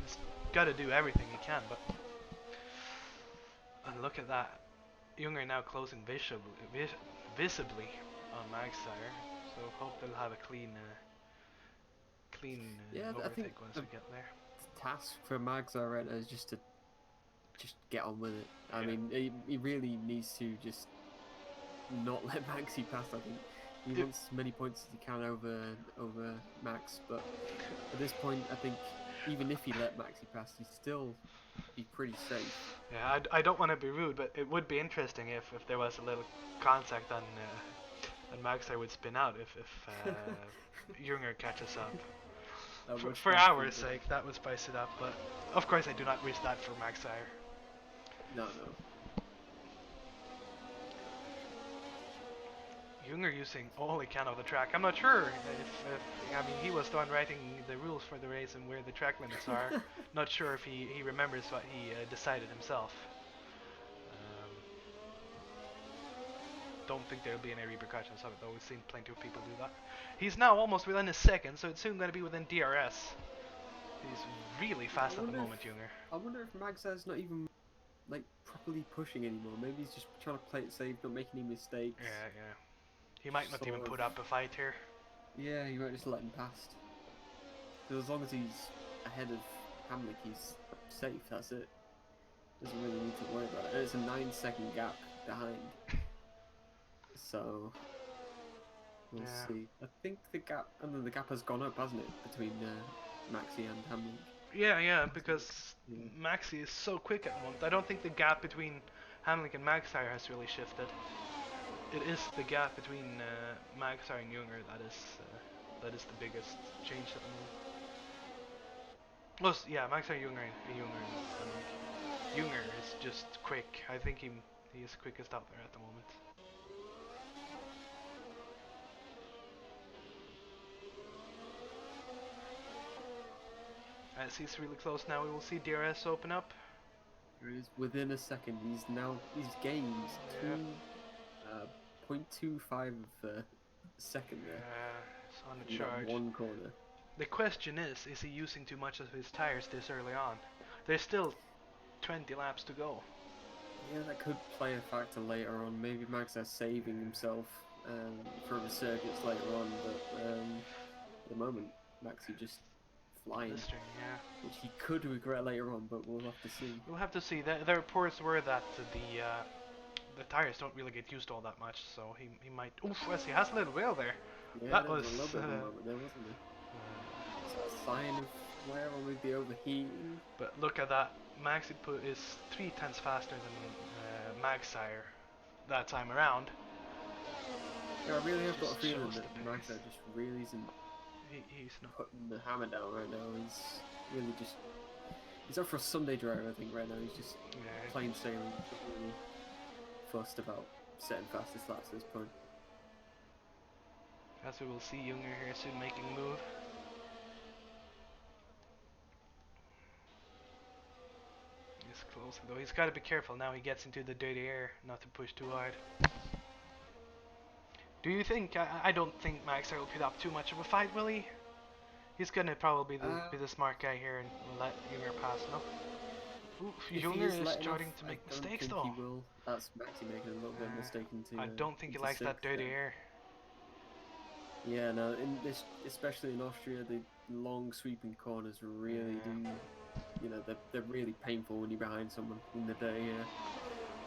he's got to do everything he can, but and look at that. Junger now closing visibly on Maxire, so hope they'll have a clean Yeah, I think overtake once the we get there. task for Magzar right now is just to get on with it. I Yeah. mean, he really needs to just not let Maxi pass. I think he wants as many points as he can over Max, but at this point, I think even if he let Maxi pass, he'd still be pretty safe. Yeah, I don't want to be rude, but it would be interesting if there was a little contact on Maxire would spin out if Junger catches up. For our sake, that would spice it up, but of course I do not wish that for Maxire. No. Junger using all he can of the track. I'm not sure if I mean he was the one writing the rules for the race and where the track limits are. Not sure if he remembers what he decided himself. Don't think there'll be any repercussions of it though. We've seen plenty of people do that. He's now almost within a second, so it's soon going to be within DRS. He's really fast at the moment, Junger. I wonder if Magzar's not even like properly pushing anymore. Maybe he's just trying to play it safe, not make any mistakes. Yeah. He might not even put up a fight here. Yeah, he might just let him past. Because as long as he's ahead of Hamlik, he's safe. That's it. Doesn't really need to worry about it. And it's a 9-second gap behind. So we'll see. I think the gap has gone up, hasn't it, between Maxi and Hamlik? Yeah, because Maxi is so quick at the moment. I don't think the gap between Hamlik and Maxire has really shifted. It is the gap between Maxire and Junger that is the biggest change at the moment. Well, yeah, Maxire, Junger, and Hamlik. Junger is just quick. I think he is quickest out there at the moment. As he's really close now, we will see DRS open up. There is within a second. He's gained 0.25 of a second there. It's on the charge. One corner. The question is he using too much of his tires this early on? There's still 20 laps to go. Yeah, that could play a factor later on. Maybe Max is saving himself for a resurgence later on, but at the moment, Maxi just flying. Which he could regret later on, but we'll have to see. We'll have to see. The reports were that the tires don't really get used all that much, so he might. Oof, he has a little wheel there. Yeah, that was a little bit of a moment there, wasn't there? Is that a sign of where or maybe overheating? But look at that. Maxi is 3 tenths faster than Maxire that time around. Yeah, I really have got a feeling that Maxire just really isn't. He's not putting the hammer down right now. He's really just. He's up for a Sunday drive, I think, right now. He's just plain sailing, not really fussed about setting fastest laps at this point. As we will see Junger here soon making a move. He's close though. He's got to be careful now. He gets into the dirty air, not to push too hard. Do you think? I don't think Maxire will put up too much of a fight, will he? He's gonna probably be the smart guy here and let Junger pass, no? Ooh, Junger is starting to make mistakes though. He will. That's Maxi making a little bit of mistake into. I don't think he likes that dirty air. Yeah, no. Especially in Austria, the long sweeping corners really do. You know, they're really painful when you're behind someone in the dirty air.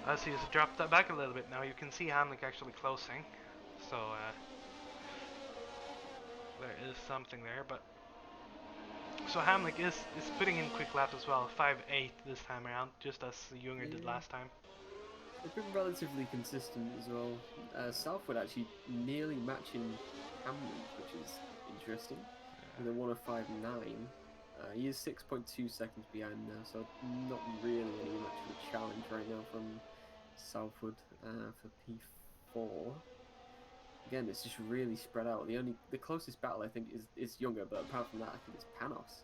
As he's dropped that back a little bit now, you can see Hamlick actually closing. So there is something there, but so Hamlick is putting in quick lap as well, 5.8 this time around, just as Junger did Yeah. last time. They've been relatively consistent as well. Southwood actually nearly matching Hamlin, which is interesting. With a 1:05.9. He is 6.2 seconds behind now, so not really any much of a challenge right now from Southwood for P4. Again, it's just really spread out. The closest battle I think is Younger, but apart from that, I think it's Panos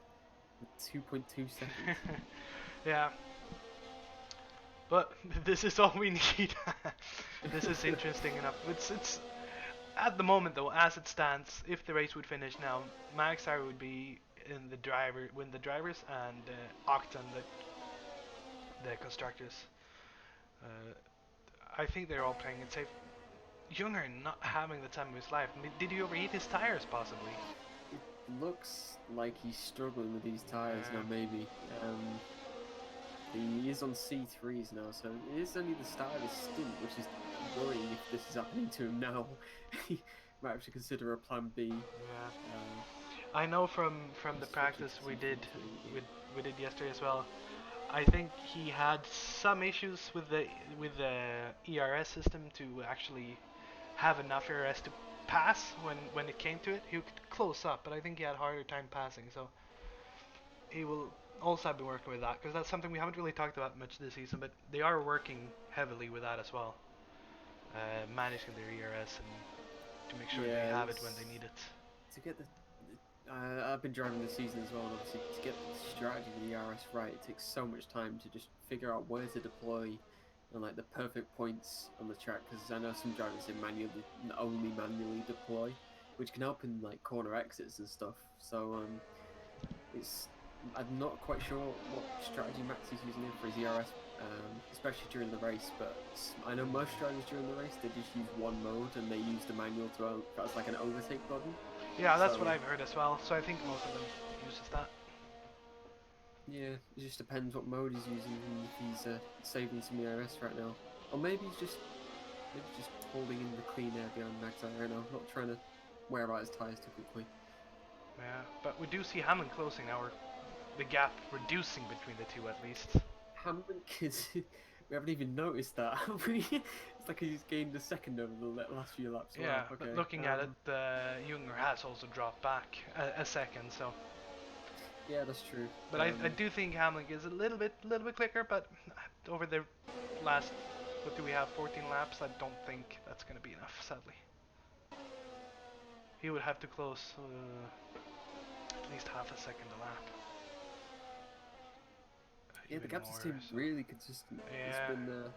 with 2.2 seconds. Yeah, but this is all we need. This is interesting enough. It's at the moment though, as it stands, if the race would finish now, Maxar would be in win the drivers, and Octon the constructors. Uh, I think they're all playing it safe. Junger not having the time of his life. Did he overheat his tires possibly? It looks like he's struggling with these tires now, maybe. He is on C3s now, so it is only the start of his stint, which is worrying if this is happening to him now. He might have to consider a plan B. Yeah. I know from the practice we did yesterday as well. I think he had some issues with the ERS system to actually have enough ERS to pass when it came to it. He could close up, but I think he had a harder time passing. So he will also have been working with that, because that's something we haven't really talked about much this season. But they are working heavily with that as well, managing their ERS and to make sure they have it when they need it. To get the I've been driving this season as well, and obviously to get the strategy with the RS right, it takes so much time to just figure out where to deploy and like the perfect points on the track. Because I know some drivers only manually deploy, which can help in like corner exits and stuff. So I'm not quite sure what strategy Max is using for his ERS, especially during the race. But I know most drivers during the race, they just use one mode and they use the manual as like an overtake button. Yeah, that's what I've heard as well. So I think most of them uses that. Yeah, it just depends what mode he's using and if he's saving some ERS right now, or maybe he's just holding in the clean air behind Max. I don't know. Not trying to wear out his tires too quickly. Yeah, but we do see Hamlin closing now, or the gap reducing between the two at least. Hamlin kids, we haven't even noticed that, have we? It's like he's gained a second over the last few laps. Yeah, wow, okay. But looking at it, Junger has also dropped back a second, so. Yeah, that's true. But I do think Hamlin is a little bit quicker, but over the last, what do we have, 14 laps? I don't think that's going to be enough, sadly. He would have to close at least half a second a lap. Yeah, the gap's been really consistent. Yeah. It's been a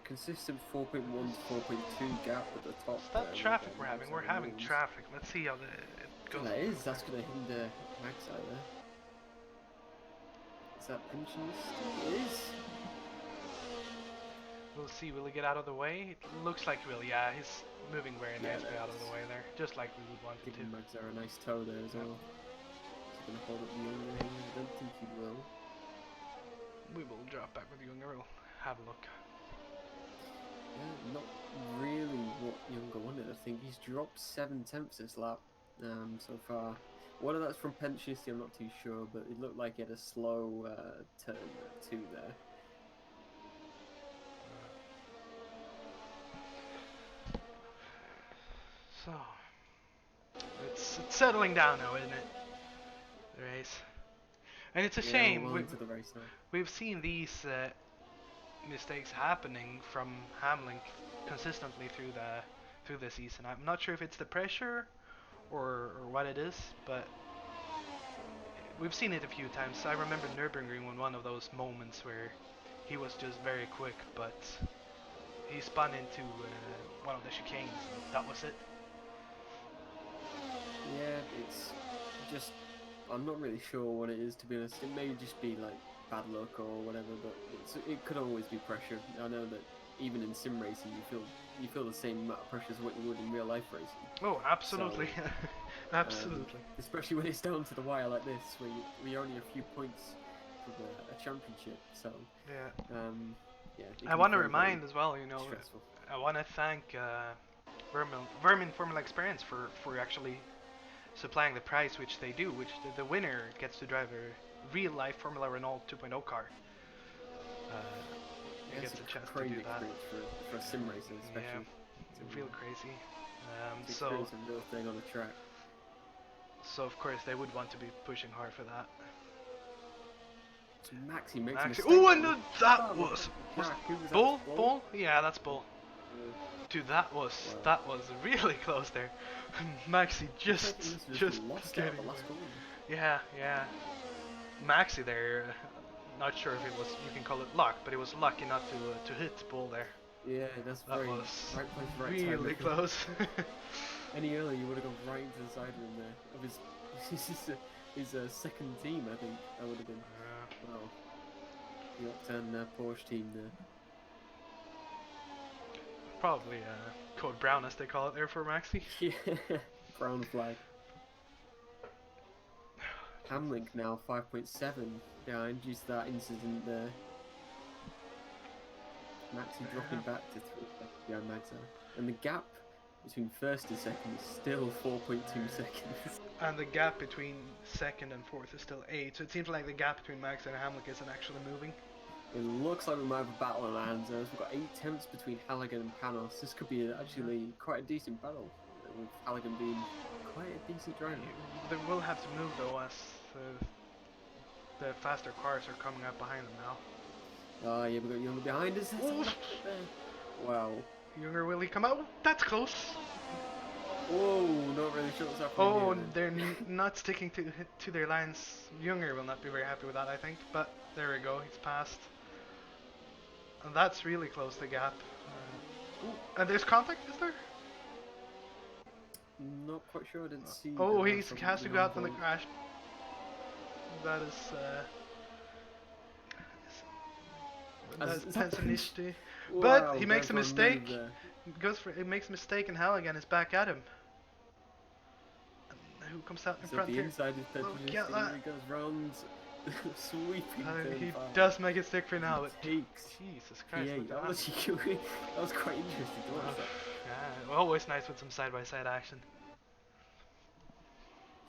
consistent 4.1 to 4.2 gap at the top. Is that traffic we're having? We're having traffic. Let's see how it goes. That is. That's going to hinder Max out there. Is that pensionist? It is. We'll see. Will he get out of the way? It looks like he will. Yeah, he's moving very nicely out of the way there, just like we would want him to. Giving Max a nice toe there as well. Is he going to hold up the Younger? I don't think he will. We will drop back with Younger. We'll have a look. Yeah, not really what Younger wanted. I think he's dropped 7/10 this lap so far. Whether that's from pensionist, I'm not too sure, but it looked like he had a slow turn 2 there. So it's settling down now, isn't it? The race, and it's a shame. We've seen these mistakes happening from Hamlin consistently through the season. I'm not sure if it's the pressure or what it is, but we've seen it a few times. I remember Nürburgring when one of those moments where he was just very quick, but he spun into one of the chicanes, and that was it. Yeah, it's just, I'm not really sure what it is, to be honest. It may just be like bad luck or whatever, but it could always be pressure. I know that even in sim racing, you feel the same amount of pressure as what you would in real life racing. Oh, absolutely. So, absolutely. Especially when it's down to the wire like this, where you're only a few points from a championship. So yeah. yeah, it I can be want to very, very remind as well, stressful. I want to thank Vermin Formula Experience for actually supplying the prize which they do, which the winner gets to drive a real life Formula Renault 2.0 car. Uh, he Yeah, it's gets a a chance to crazy do that. experience for a sim racer, Yeah, especially real crazy. to experience a real thing on the track. So of course they would want to be pushing hard for that. So Maxi makes a Maxi. mistake. Oh, and that Oh, was Who was that? Bull. Bull? Yeah, that's Bull. Uh, Dude, wow. that was really close there. Maxi Looks like he must have just lost out getting the last there. corner. Yeah. Maxi there. Not sure if it was, you can call it luck, but it was lucky not to hit Bull there. Yeah, that's That very was right place, right really time. close. Any earlier, you would have gone right into the side room there of his second team. I think that would have been. Wow, the Octane Porsche team there. Probably code brown as they call it there for Maxi. Yeah, brown flag. Hamlink now 5.7 behind due to that incident there. Maxi dropping back to 3 seconds behind Magza. And the gap between first and second is still 4.2 seconds. And the gap between second and fourth is still 8, so it seems like the gap between Max and Hamlick isn't actually moving. It looks like we might have a battle on our hands. We've got 8 tenths between Halligan and Panos. This could be actually quite a decent battle, with Halligan being quite a decent driver. They will have to move though, as the faster cars are coming up behind them now. Oh yeah, we've got Younger behind us. Wow. Younger, will he come out? That's close. Whoa, not really sure what's happening. Oh, here, they're not sticking to their lines. Younger will not be very happy with that, I think. But there we go, he's passed. And that's really close, the gap. And there's contact, is there? Not quite sure, I didn't see. Oh, he has to go out from the crash. That is that's an issue. But he makes a mistake. He makes a mistake, and Halligan is back at him. And who comes out in front the here? inside is Oh, he yeah, goes round, sweeping. He does make it stick for now, but takes. Jesus Christ! Yeah, Look that at was that was quite interesting to watch. Yeah, always nice with some side-by-side action.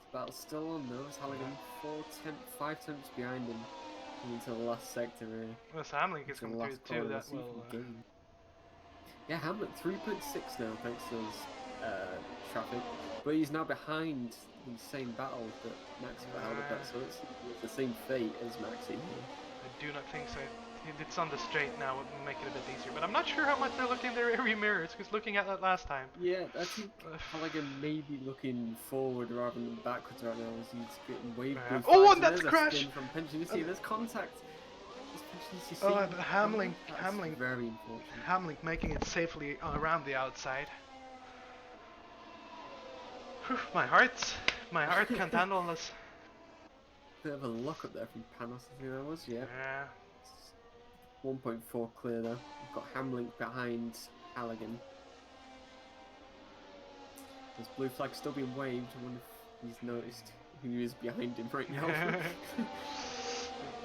This battle's still on though. Halligan 5 tenths behind him until the last sector. Well, so Hamlin is coming through too. That will. Yeah, Hamlet 3.6 now thanks to those traffic, but he's now behind the same battle that Max held up at, so it's the same fate as Maxi. I do not think so. It's on the straight now, it will make it a bit easier, but I'm not sure how much they're looking in their rearview mirrors, because looking at that last time. Yeah, I think Halligan may be looking forward rather than backwards right now as he's getting waved. Oh, and that's crash! From Pensionisty, there's contact. Oh, but Hamlin, very important. Hamlin making it safely around the outside. Whew, my heart can't handle this. Bit of a lock up there from Panos, I think that was, yeah. Yeah. 1.4 clear though. We've got Hamlin behind Halligan. This blue flag still being waved. I wonder if he's noticed who is behind him right now.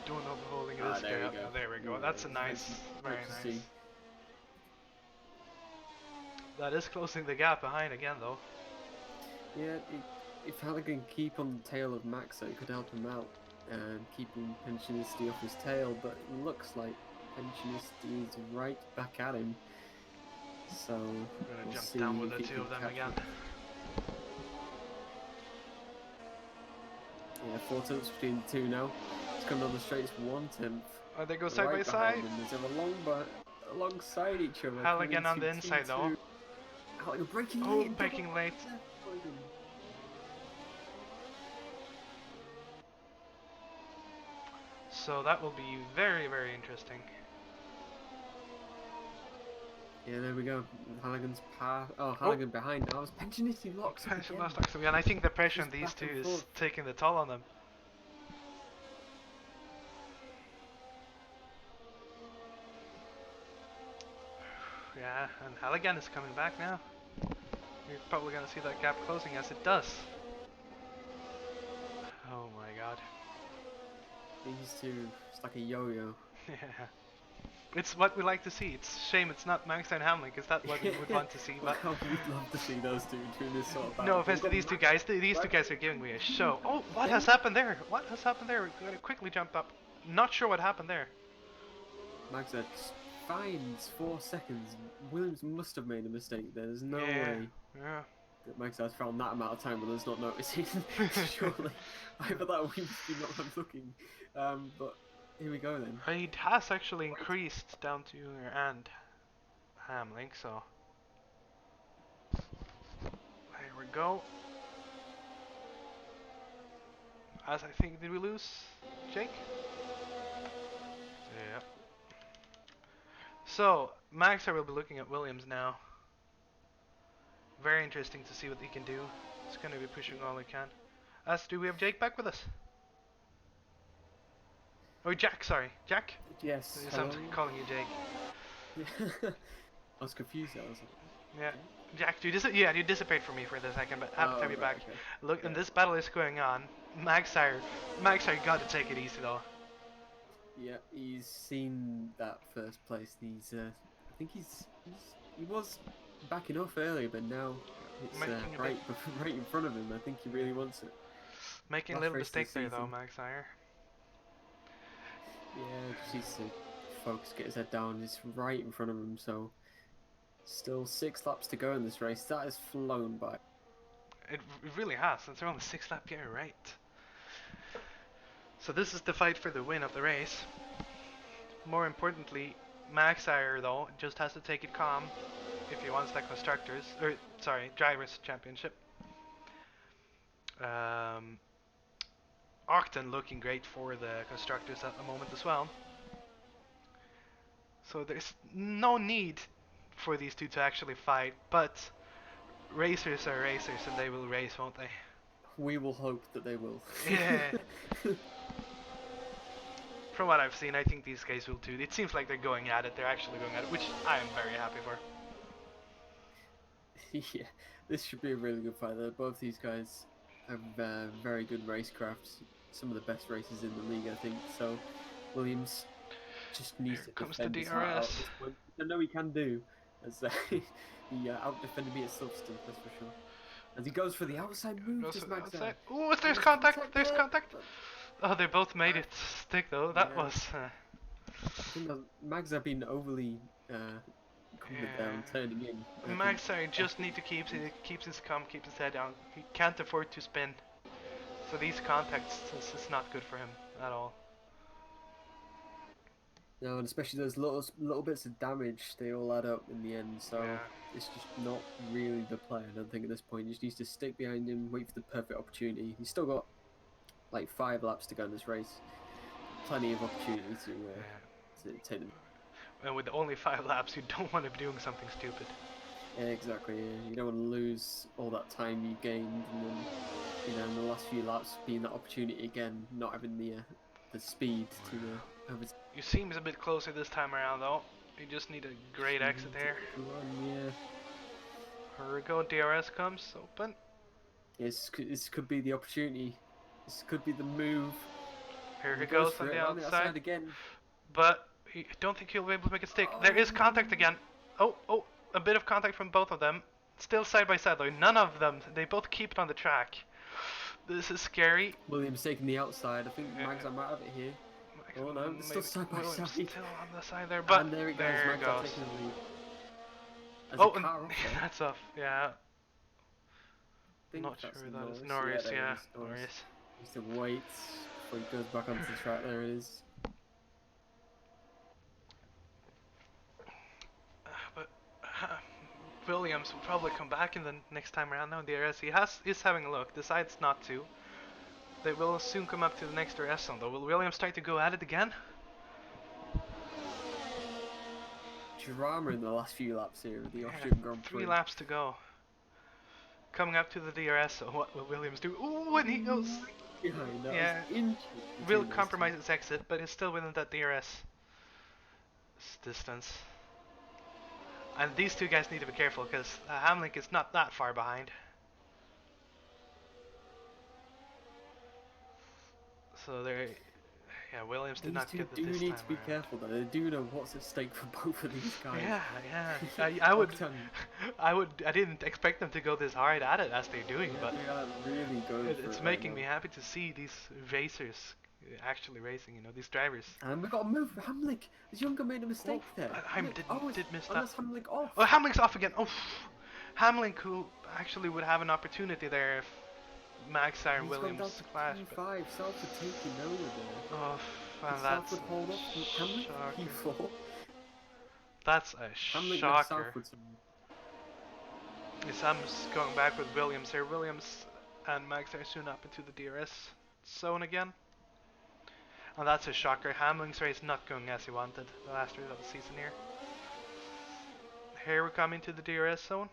Doing overholding this guy. There we go. Yeah, that's a nice, very nice. See. That is closing the gap behind again, though. Yeah, if Halligan keep on the tail of Max, it could help him out and keeping Pensionisty off his tail. But it looks like Pensionisty is right back at him. So we're gonna jump down with the two of them again. Yeah, 4 tenths between the two now. It's coming on the straight, it's 1 tenth. Oh, they go side by side. They're alongside each other. Halligan on the inside though. Halligan breaking late. Oh, breaking late. So that will be very, very interesting. Yeah, there we go. Halligan's path. Oh, Halligan behind now. It's Pensionisty locks. And I think the pressure on these two is taking the toll on them. Yeah, and Halligan is coming back now. You're probably gonna see that gap closing as it does. Oh my god. These two, it's like a yo-yo. Yeah. It's what we like to see. It's a shame it's not Max and Hamlin, because that's what we would want to see. But Well, we'd love to see those two doing this sort of no battle. offense to these two guys. These two guys are giving me a show. Oh, what has happened there? What has happened there? We're gonna quickly jump up. Not sure what happened there. Magza finds 4 seconds. Williams must have made a mistake. There's no Yeah, way yeah. that Magza's found that amount of time with us not noticing. Surely. Either that or we must be not looking. But here we go then. It has actually increased down to and Hamlin, so there we go. As I think, did we lose Jake? Yeah. So Maxer will be looking at Williams now. Very interesting to see what he can do. He's going to be pushing all he can. As do we have Jake back with us? Oh, Jack, sorry. Jack? Yes. Yes, I'm calling you Jake. Yeah. I was confused. I was like, Yeah. Jack, you dissipate from me for a second, but happy to have you back. Okay. Look, Yeah. and this battle is going on. Maxire got to take it easy though. Yeah, he's seen that first place. I think he was backing off earlier, but now it's Making a right right in front of him. I think he really wants it. Making a Last little race of the mistake there though, season. Maxire. Yeah, just needs to focus, get his head down. It's right in front of him, so still 6 laps to go in this race. That has flown by. It really has. It's only 6 lap gear, right? So this is the fight for the win of the race. More importantly, Maxire though just has to take it calm if he wants that drivers championship. Octon looking great for the constructors at the moment as well. So there's no need for these two to actually fight, but racers are racers and they will race, won't they? We will hope that they will. Yeah. From what I've seen, I think these guys will too. It seems like they're going at it. They're actually going at it, which I am very happy for. Yeah, this should be a really good fight. Both these guys have very good racecraft. Some of the best races in the league, I think. So Williams just needs Here to comes the defend his heart out at DRS. this point. I know he can do, as he out-defended me at substance, that's for sure. As he goes for the outside move, Goes does for the Max outside. Ooh, there's contact. There's contact. Oh, they both made it stick though. That Yeah. was. I think that Mags have been overly confident there and turning in. I think. Maxire just need to keeps his calm, keeps his head down. He can't afford to spin. So these contacts, this is not good for him at all. No, and especially those little bits of damage, they all add up in the end. So Yeah. it's just not really the play. I don't think at this point. He just needs to stick behind him, wait for the perfect opportunity. He's still got like 5 laps to go in this race. Plenty of opportunity to take them. And with only 5 laps, you don't want to be doing something stupid. Yeah, exactly. Yeah. You don't want to lose all that time you gained, and then in the last few laps being that opportunity again, not having the speed to over. You seem a bit closer this time around though. You just need a great exit there. Yeah. Here we go, DRS comes, open. This could be the opportunity. This could be the move. Here he goes on for the it, outside. again. But I don't think he'll be able to make it stick. There is contact again. Oh, a bit of contact from both of them. Still side by side though. None of them, they both keep it on the track. This is scary. Williams taking the outside. I think Yeah. Mags might have it here. Oh no, it's still Maybe side by Williams side. still on the side there, but And there it goes. there it Mags goes. taking the lead. As Oh, a car off there. that's off. Yeah, Think not sure that's who that is. Norris. Norris, there yeah, it is, Norris. Just to wait before he goes back onto the track. There it is. But Williams will probably come back in the next time around now in the DRS. Is having a look, decides not to. They will soon come up to the next DRS zone though. Will Williams try to go at it again? Drama in the last few laps here of the Austrian Grand Prix. 3 laps to go. Coming up to the DRS, so what will Williams do? Ooh, and he goes. Behind that Yeah. was inches Will between those compromise two. its exit, but it's still within that DRS distance. And these two guys need to be careful because Hamlin is not that far behind. So they're, Yeah, Williams did These not two get it do this need time to be around. careful though. They do know what's at stake for both of these guys. Yeah, yeah. I would, Octan, I didn't expect them to go this hard at it as they're doing, yeah, but they are really going for it's it right making now. me happy to see these racers actually racing. You know, these drivers. And we got to move. Hamlik, the younger made a Well, mistake there. I Hamlik, did miss that. unless Hamlik off. Oh, Hamlink's off again. Oh, Hamlink who actually would have an opportunity there if Max and He's gone down Williams to clash, but P5. Salford taking over there. oh, Could and that's Salford hold off Hamlik? shocker. P4. That's a Hamlik led shocker. Salford. Sam's going back with Williams here. Williams and Max are soon up into the DRS zone again. And that's a shocker. Hamlink's race not going as he wanted the last race of the season here. Here we're coming to the DRS zone.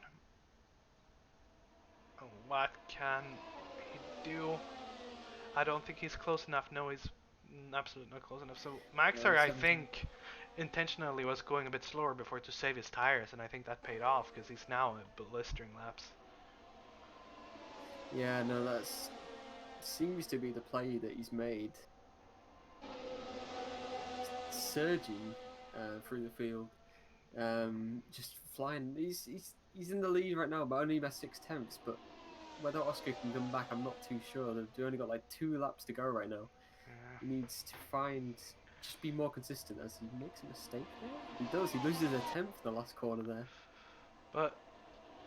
What can he do? I don't think he's close enough. No, he's absolutely not close enough. So Maxar, I 17. think, intentionally was going a bit slower before to save his tires, and I think that paid off because he's now blistering laps. Yeah, no, that's seems to be the play that he's made. Surging through the field, just flying. He's in the lead right now, but only by 6/10. But whether Oscar can come back, I'm not too sure. They've only got like 2 laps to go right now. Yeah. He needs to just be more consistent as he makes a mistake there. He does. He loses a 10th in the last corner there. But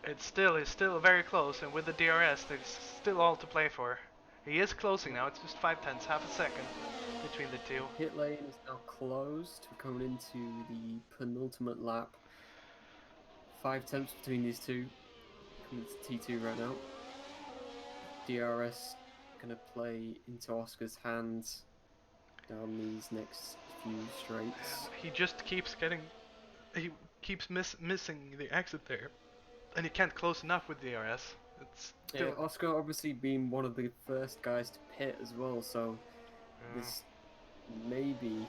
it's still very close, and with the DRS, there's still all to play for. He is closing now. It's just 5/10, half a second between the two. Pit lane is now closed. We're coming into the penultimate lap. 5/10 between these two. Coming to T2 right now. DRS gonna play into Oscar's hands down these next few straights. He just keeps missing the exit there, and he can't close enough with DRS. It's still, Yeah, Oscar obviously being one of the first guys to pit as well, so this maybe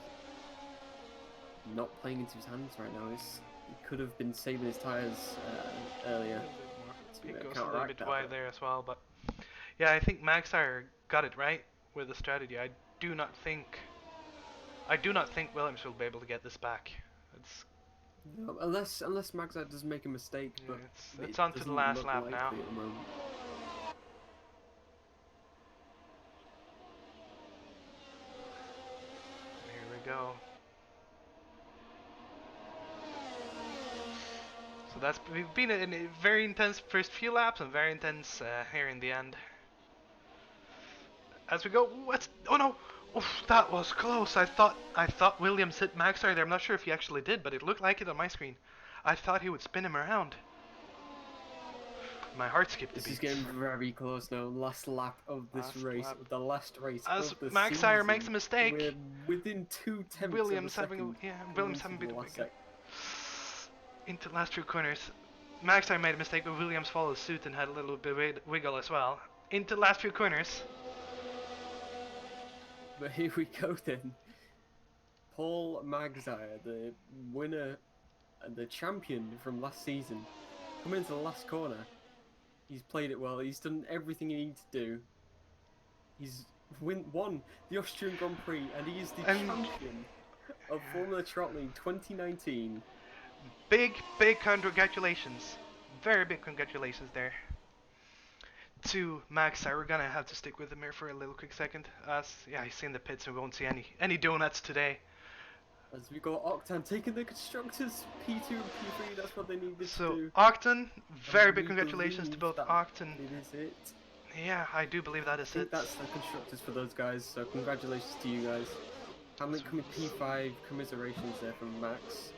not playing into his hands right now. He could have been saving his tires earlier. It to goes a little counteract bit that, wide but- there as well, but yeah, I think Maxar got it right with the strategy. I do not think Williams will be able to get this back. It's No, unless Magzat does make a mistake, yeah, but it's it on to the doesn't last look lap likely now. at the moment. Here we go. So we've been in a very intense first few laps and very intense here in the end. As we go, oh no! Oof, that was close. I thought Williams hit Maxar there. I'm not sure if he actually did, but it looked like it on my screen. I thought he would spin him around. My heart skipped a This beat. is getting very close now. Last lap of this Last race, lap. the last race As of the Maxar season. makes a mistake. We're within 2/10 Williams of a having second. Williams having a bit of Last a sec. into the last 2 corners. Maxar made a mistake, but Williams followed suit and had a little bit of wiggle as well. Into the last few corners. But here we go then. Paul Magzire, the winner and the champion from last season, coming into the last corner. He's played it well. He's done everything he needs to do. He's won the Austrian Grand Prix, and he is the champion of Formula Trotling 2019. Big congratulations. Very big congratulations there to Max. We're gonna have to stick with him here for a little quick second. Yeah, he's in the pits and we won't see any donuts today. As we got Octan taking the constructors P2 and P3, that's what they needed to do. Octan, very And big we congratulations to believe both that Octan. It is it. Yeah, I do believe that I is think it. that's the constructors for those guys, so congratulations to you guys. Hamlet coming P5, commiserations there from Max.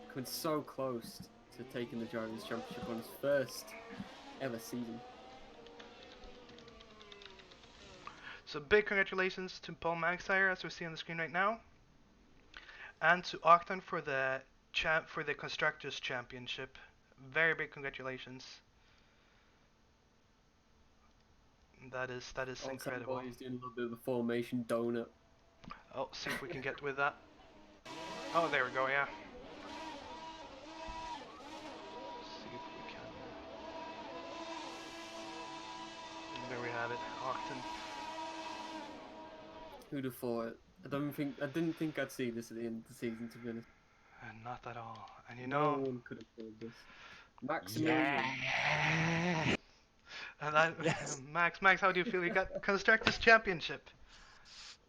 Coming so close to taking the Drivers' Championship on his first ever season. So big congratulations to Paul Maxire, as we see on the screen right now, and to Octan for the Constructors' Championship. Very big congratulations. That is incredible. He's doing a little bit of a formation donut. Oh, see if we can get with that. Oh, there we go. Yeah. See if we can. There we have it, Octan. Who'd have thought it? I didn't think I'd see this at the end of the season, to be honest. Not at all. And you No know, one could have called this. Maximilian. Yeah. that, Yes. Max, how do you feel? You got Constructors Championship.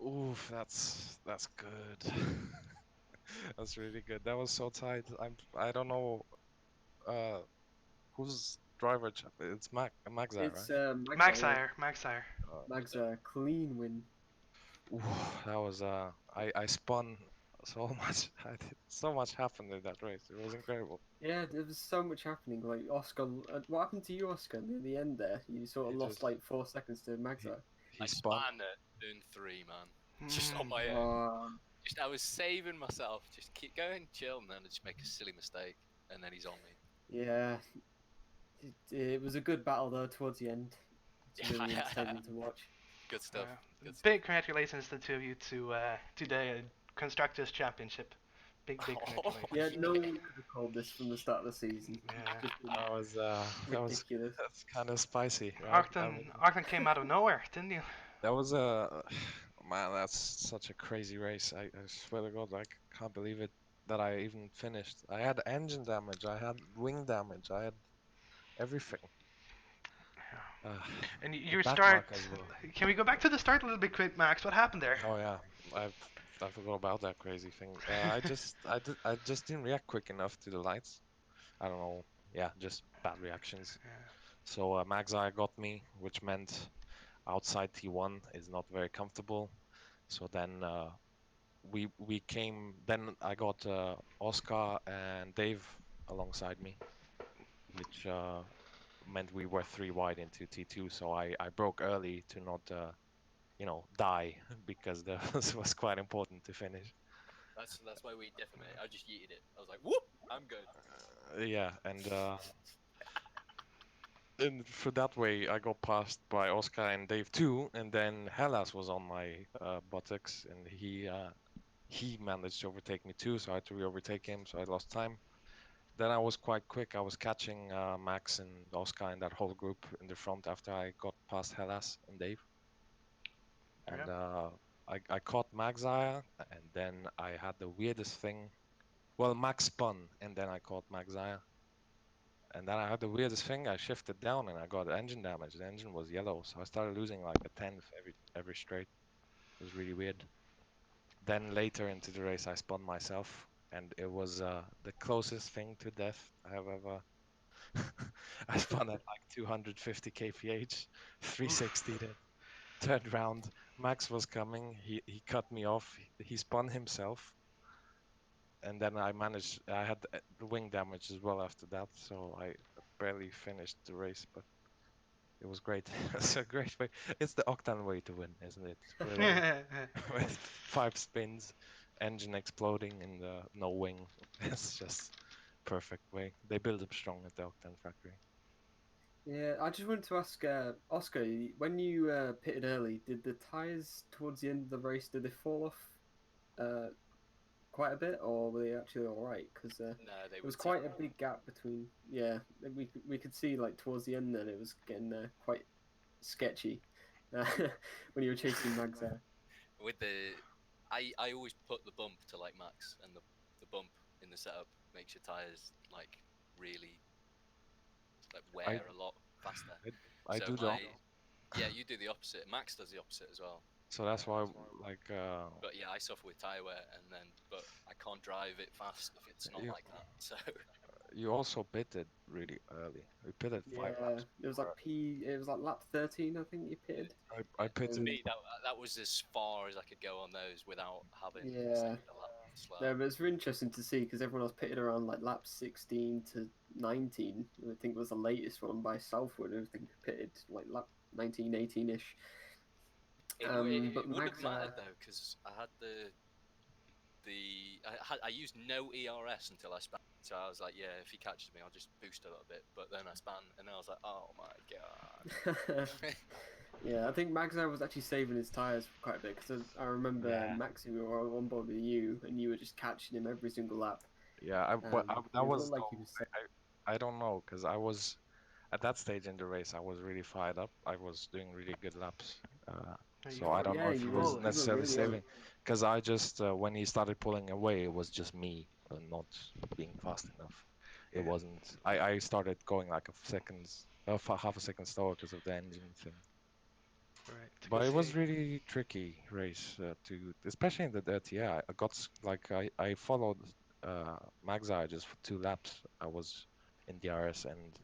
Oof, that's good. That's really good. That was so tight. I don't know uh who's driver it's Magzai, It's right? Magza, yeah. Maxire. Magza, clean win. Oof, that was I spun so much. So much happened in that race. It was incredible. Yeah, there was so much happening. Like Oscar, what happened to you, Oscar? Near the end there, you sort He of lost just like 4 seconds to he, Magza. he I spun. spun at turn 3, man. Just on Hmm. my own. Oh, Just I was saving myself. Just keep going, chill, and then I just make a silly mistake, and then he's on me. yeah. It was a good battle though towards the end. It's Yeah, really entertaining to watch. good stuff. Good stuff. Big congratulations to the two of you to the Constructors Championship. Big congratulations. Yeah, no one could have called this from the start of the season. Yeah. Just been That was ridiculous. that's kind of spicy, right? I Arcton, mean, Arcton came out of nowhere, didn't you? that was a man. That's such a crazy race. I swear to God, I can't believe it that I even finished. I had engine damage. I had wing damage. I had everything. Uh, And the your back start. mark as well. Can we go back to the start a little bit quick, Max? What happened there? Oh yeah, I I forgot about that crazy thing. I just didn't react quick enough to the lights. I don't know. Yeah, just bad reactions. So Magzai got me, which meant outside T1 is not very comfortable. So then we came. Then I got Oscar and Dave alongside me, which meant we were three wide into T2. So I broke early to not die because that was quite important to finish. That's why we definitely. I just yeeted it. I was like, whoop, I'm good. Yeah, and for that way I got passed by Oscar and Dave too, and then Hellas was on my buttocks, and he managed to overtake me too, so I had to re-overtake him, so I lost time. Then I was quite quick. I was catching Max and Oscar and that whole group in the front after I got past Hellas and Dave, and Yeah. I caught Magzire, and then I had the weirdest thing. Well, Max spun, and then I caught Magzire. And then I had the weirdest thing. I shifted down and I got engine damage. The engine was yellow, so I started losing like a tenth every straight. It was really weird. Then later into the race, I spun myself, and it was the closest thing to death I have ever. I spun at like 250 kph, 360, then turned round. Max was coming. He cut me off. He spun himself, and then I managed. I had the wing damage as well after that, so I barely finished the race. But it was great. It's a great way. It's the Octane way to win, isn't it? With with 5 spins, engine exploding, and no wing. It's just perfect way. They build up strong at the Octane factory. Yeah, I just wanted to ask Oscar, when you pitted early, did the tires towards the end of the race did they fall off uh, quite a bit, or were they actually all right? Because No, they there were was quite a terrible. big gap between. Yeah, we could see like towards the end then it was getting quite sketchy when you were chasing Mags there. With the, I always put the bump to like max, and the bump in the setup makes your tires like really like I wear a lot faster. I So do the my yeah, you do the opposite. Max does the opposite as well. so that's why like But yeah, I suffer with tire wear, and then but I can't drive it fast if it's not you like that. So you also pitted really early. We pitted five Yeah, laps it was like before. It was like lap 13, I think you pitted. I to pitted. Um, me that was as far as I could go on those without having say yeah, a lap slow. no, but it's really interesting to see because everyone else pitted around like lap 16 to 19. I think was the latest one by Southwood. I think pitted like lap 19, 18 ish. But It wouldn't Mags, have mattered though because I had I used no ERS until I span. So I was like, yeah, if he catches me, I'll just boost a little bit. But then I span, and then I was like, oh my god. yeah, I think Magzar was actually saving his tires quite a bit because I remember Yeah, Maxi, we were on board with you, and you were just catching him every single lap. yeah. That It looked was like though. he was. I don't know because I was at that stage in the race. I was really fired up. I was doing really good laps. You So I don't know Yeah, if he you was fully. were necessarily really well. saving, because I just when he started pulling away, it was just me not being fast enough. It Yeah. wasn't. I started going like half a second slower because of the engine thing. Right. But it was See. really tricky race to, especially in the dirt. Yeah, I got like I followed Magzai just for 2 laps. I was in DRS and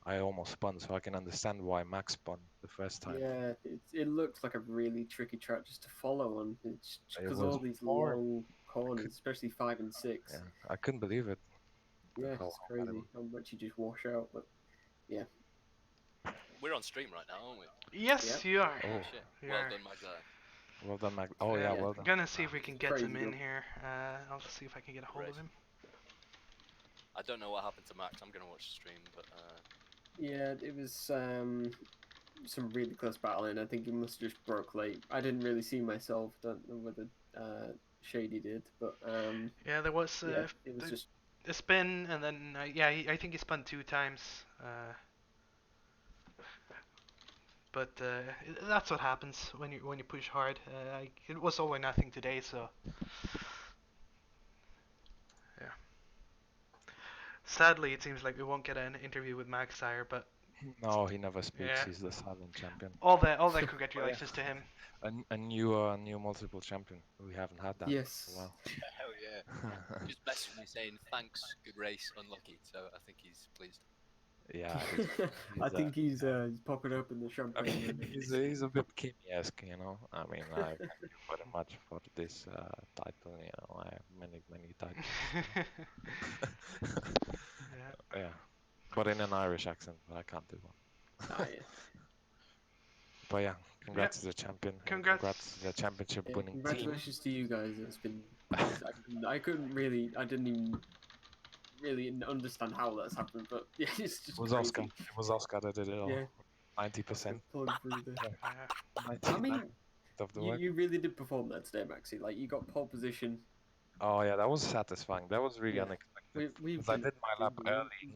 I almost spun, so I can understand why Max spun the first time. Yeah, it looked like a really tricky track just to follow on. It's It because was all these hard. long corners, Could, especially 5 and 6. yeah, I couldn't believe it. Yeah, How it's bad it crazy was. how much you just wash out. But yeah, We're on stream right now, aren't we? yeah, Yes, you are. Oh Oh, shit! You Well are. done, Magdai. well done, Mag. Oh yeah, yeah. well I'm done. gonna see if Ah, we can get Crazy him in job. here. I'll see if I can get a hold of Right. him. I don't know what happened to Max. I'm gonna watch the stream, but Yeah, it was some really close battling. I think he must have just broke late. I didn't really see myself. Don't know whether Shady did, but Yeah, there was yeah, it was just a spin, and then yeah, I think he spun 2 times. But that's what happens when you push hard. It was all or nothing today, so yeah. Sadly, it seems like we won't get an interview with Max Sire, but no, he never speaks. yeah, He's the silent champion. all the But yeah, congratulations to him. a new multiple champion. We haven't had that yes. for a while. hell yeah. Just messaged me saying thanks, good race, unlucky. So I think he's pleased. Yeah, I he's think he's popping up in the champagne. I mean, right he's a bit Kimi-esque, you know. I mean, I thank you very much for this title. You know, I have many titles. Yeah. Yeah, but in an Irish accent, but I can't do one. now. Ah, yeah. But yeah, Yeah. congrats to the champion and congrats Congrats. to the championship Yeah, winning team. congratulations to you guys. It's been I couldn't really I didn't even really understand how that's happened, but yeah, it's It just was Oscar. crazy. It was Oscar that did it all. Yeah, 90%. Oscar pulling through the. Yeah. I 99% mean, of the you work. you really did perform that today, Maxi. Like you got pole position. Oh yeah, that was satisfying. That was really Yeah, unexpected. we've Because I been. did my lap early.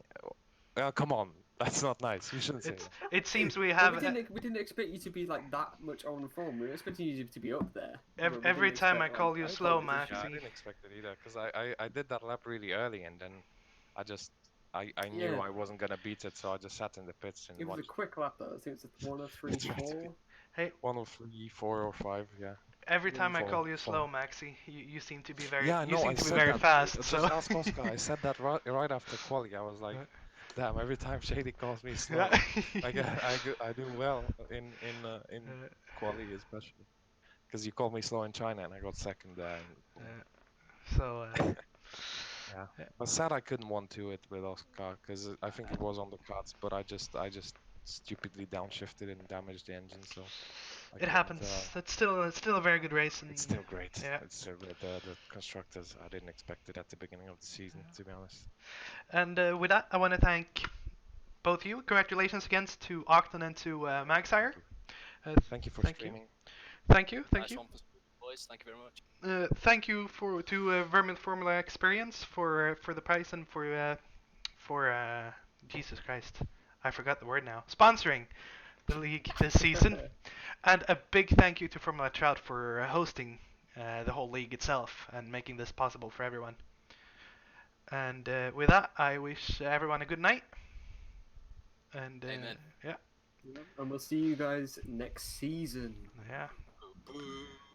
Oh, come on, that's not nice. You shouldn't say It's that. it seems we Well, have we didn't expect you to be like that much on form. We were expecting you to be up there, but we every didn't time I expect like call you pole slow, position. Yeah, I Maxi. didn't expect it either. Because I did that lap really early and then I just I knew Yeah, I wasn't gonna beat it, so I just sat in the pits and it was a watched. quick lap though. I think it's a 103, It's right to be 4. Hey, 103, 4 or 5. Yeah, every time I Yeah. call you four. slow, Maxi, you seem to be Yeah, I you know. seem I to be said very that. fast. Just So ask Oscar. I said that right after quali. I was like, damn. Every time Shady calls me slow, yeah. I do well in quali especially because you called me slow in China and I got second there. So Yeah, yeah. but sad I couldn't want to it with Oscar because I think it was on the cards, but I just stupidly downshifted and damaged the engine, so I It couldn't. happens. It's still a very good race, It's and still great. yeah. It's the constructors. I didn't expect it at the beginning of the season, to be honest. And with that, I want to thank both you. Congratulations again to Octon and to Magshire. Thank you. Uh, Thank you for thank you. streaming. Thank you. Thank Nice you. one for boys. Thank you very much. Thank you to Vermin Formula Experience for the price and for Jesus Christ, I forgot the word now. Sponsoring the league this season, and a big thank you to Formula Trout for hosting the whole league itself and making this possible for everyone. And with that, I wish everyone a good night. And Amen. yeah, And we'll see you guys next season. yeah. Boo.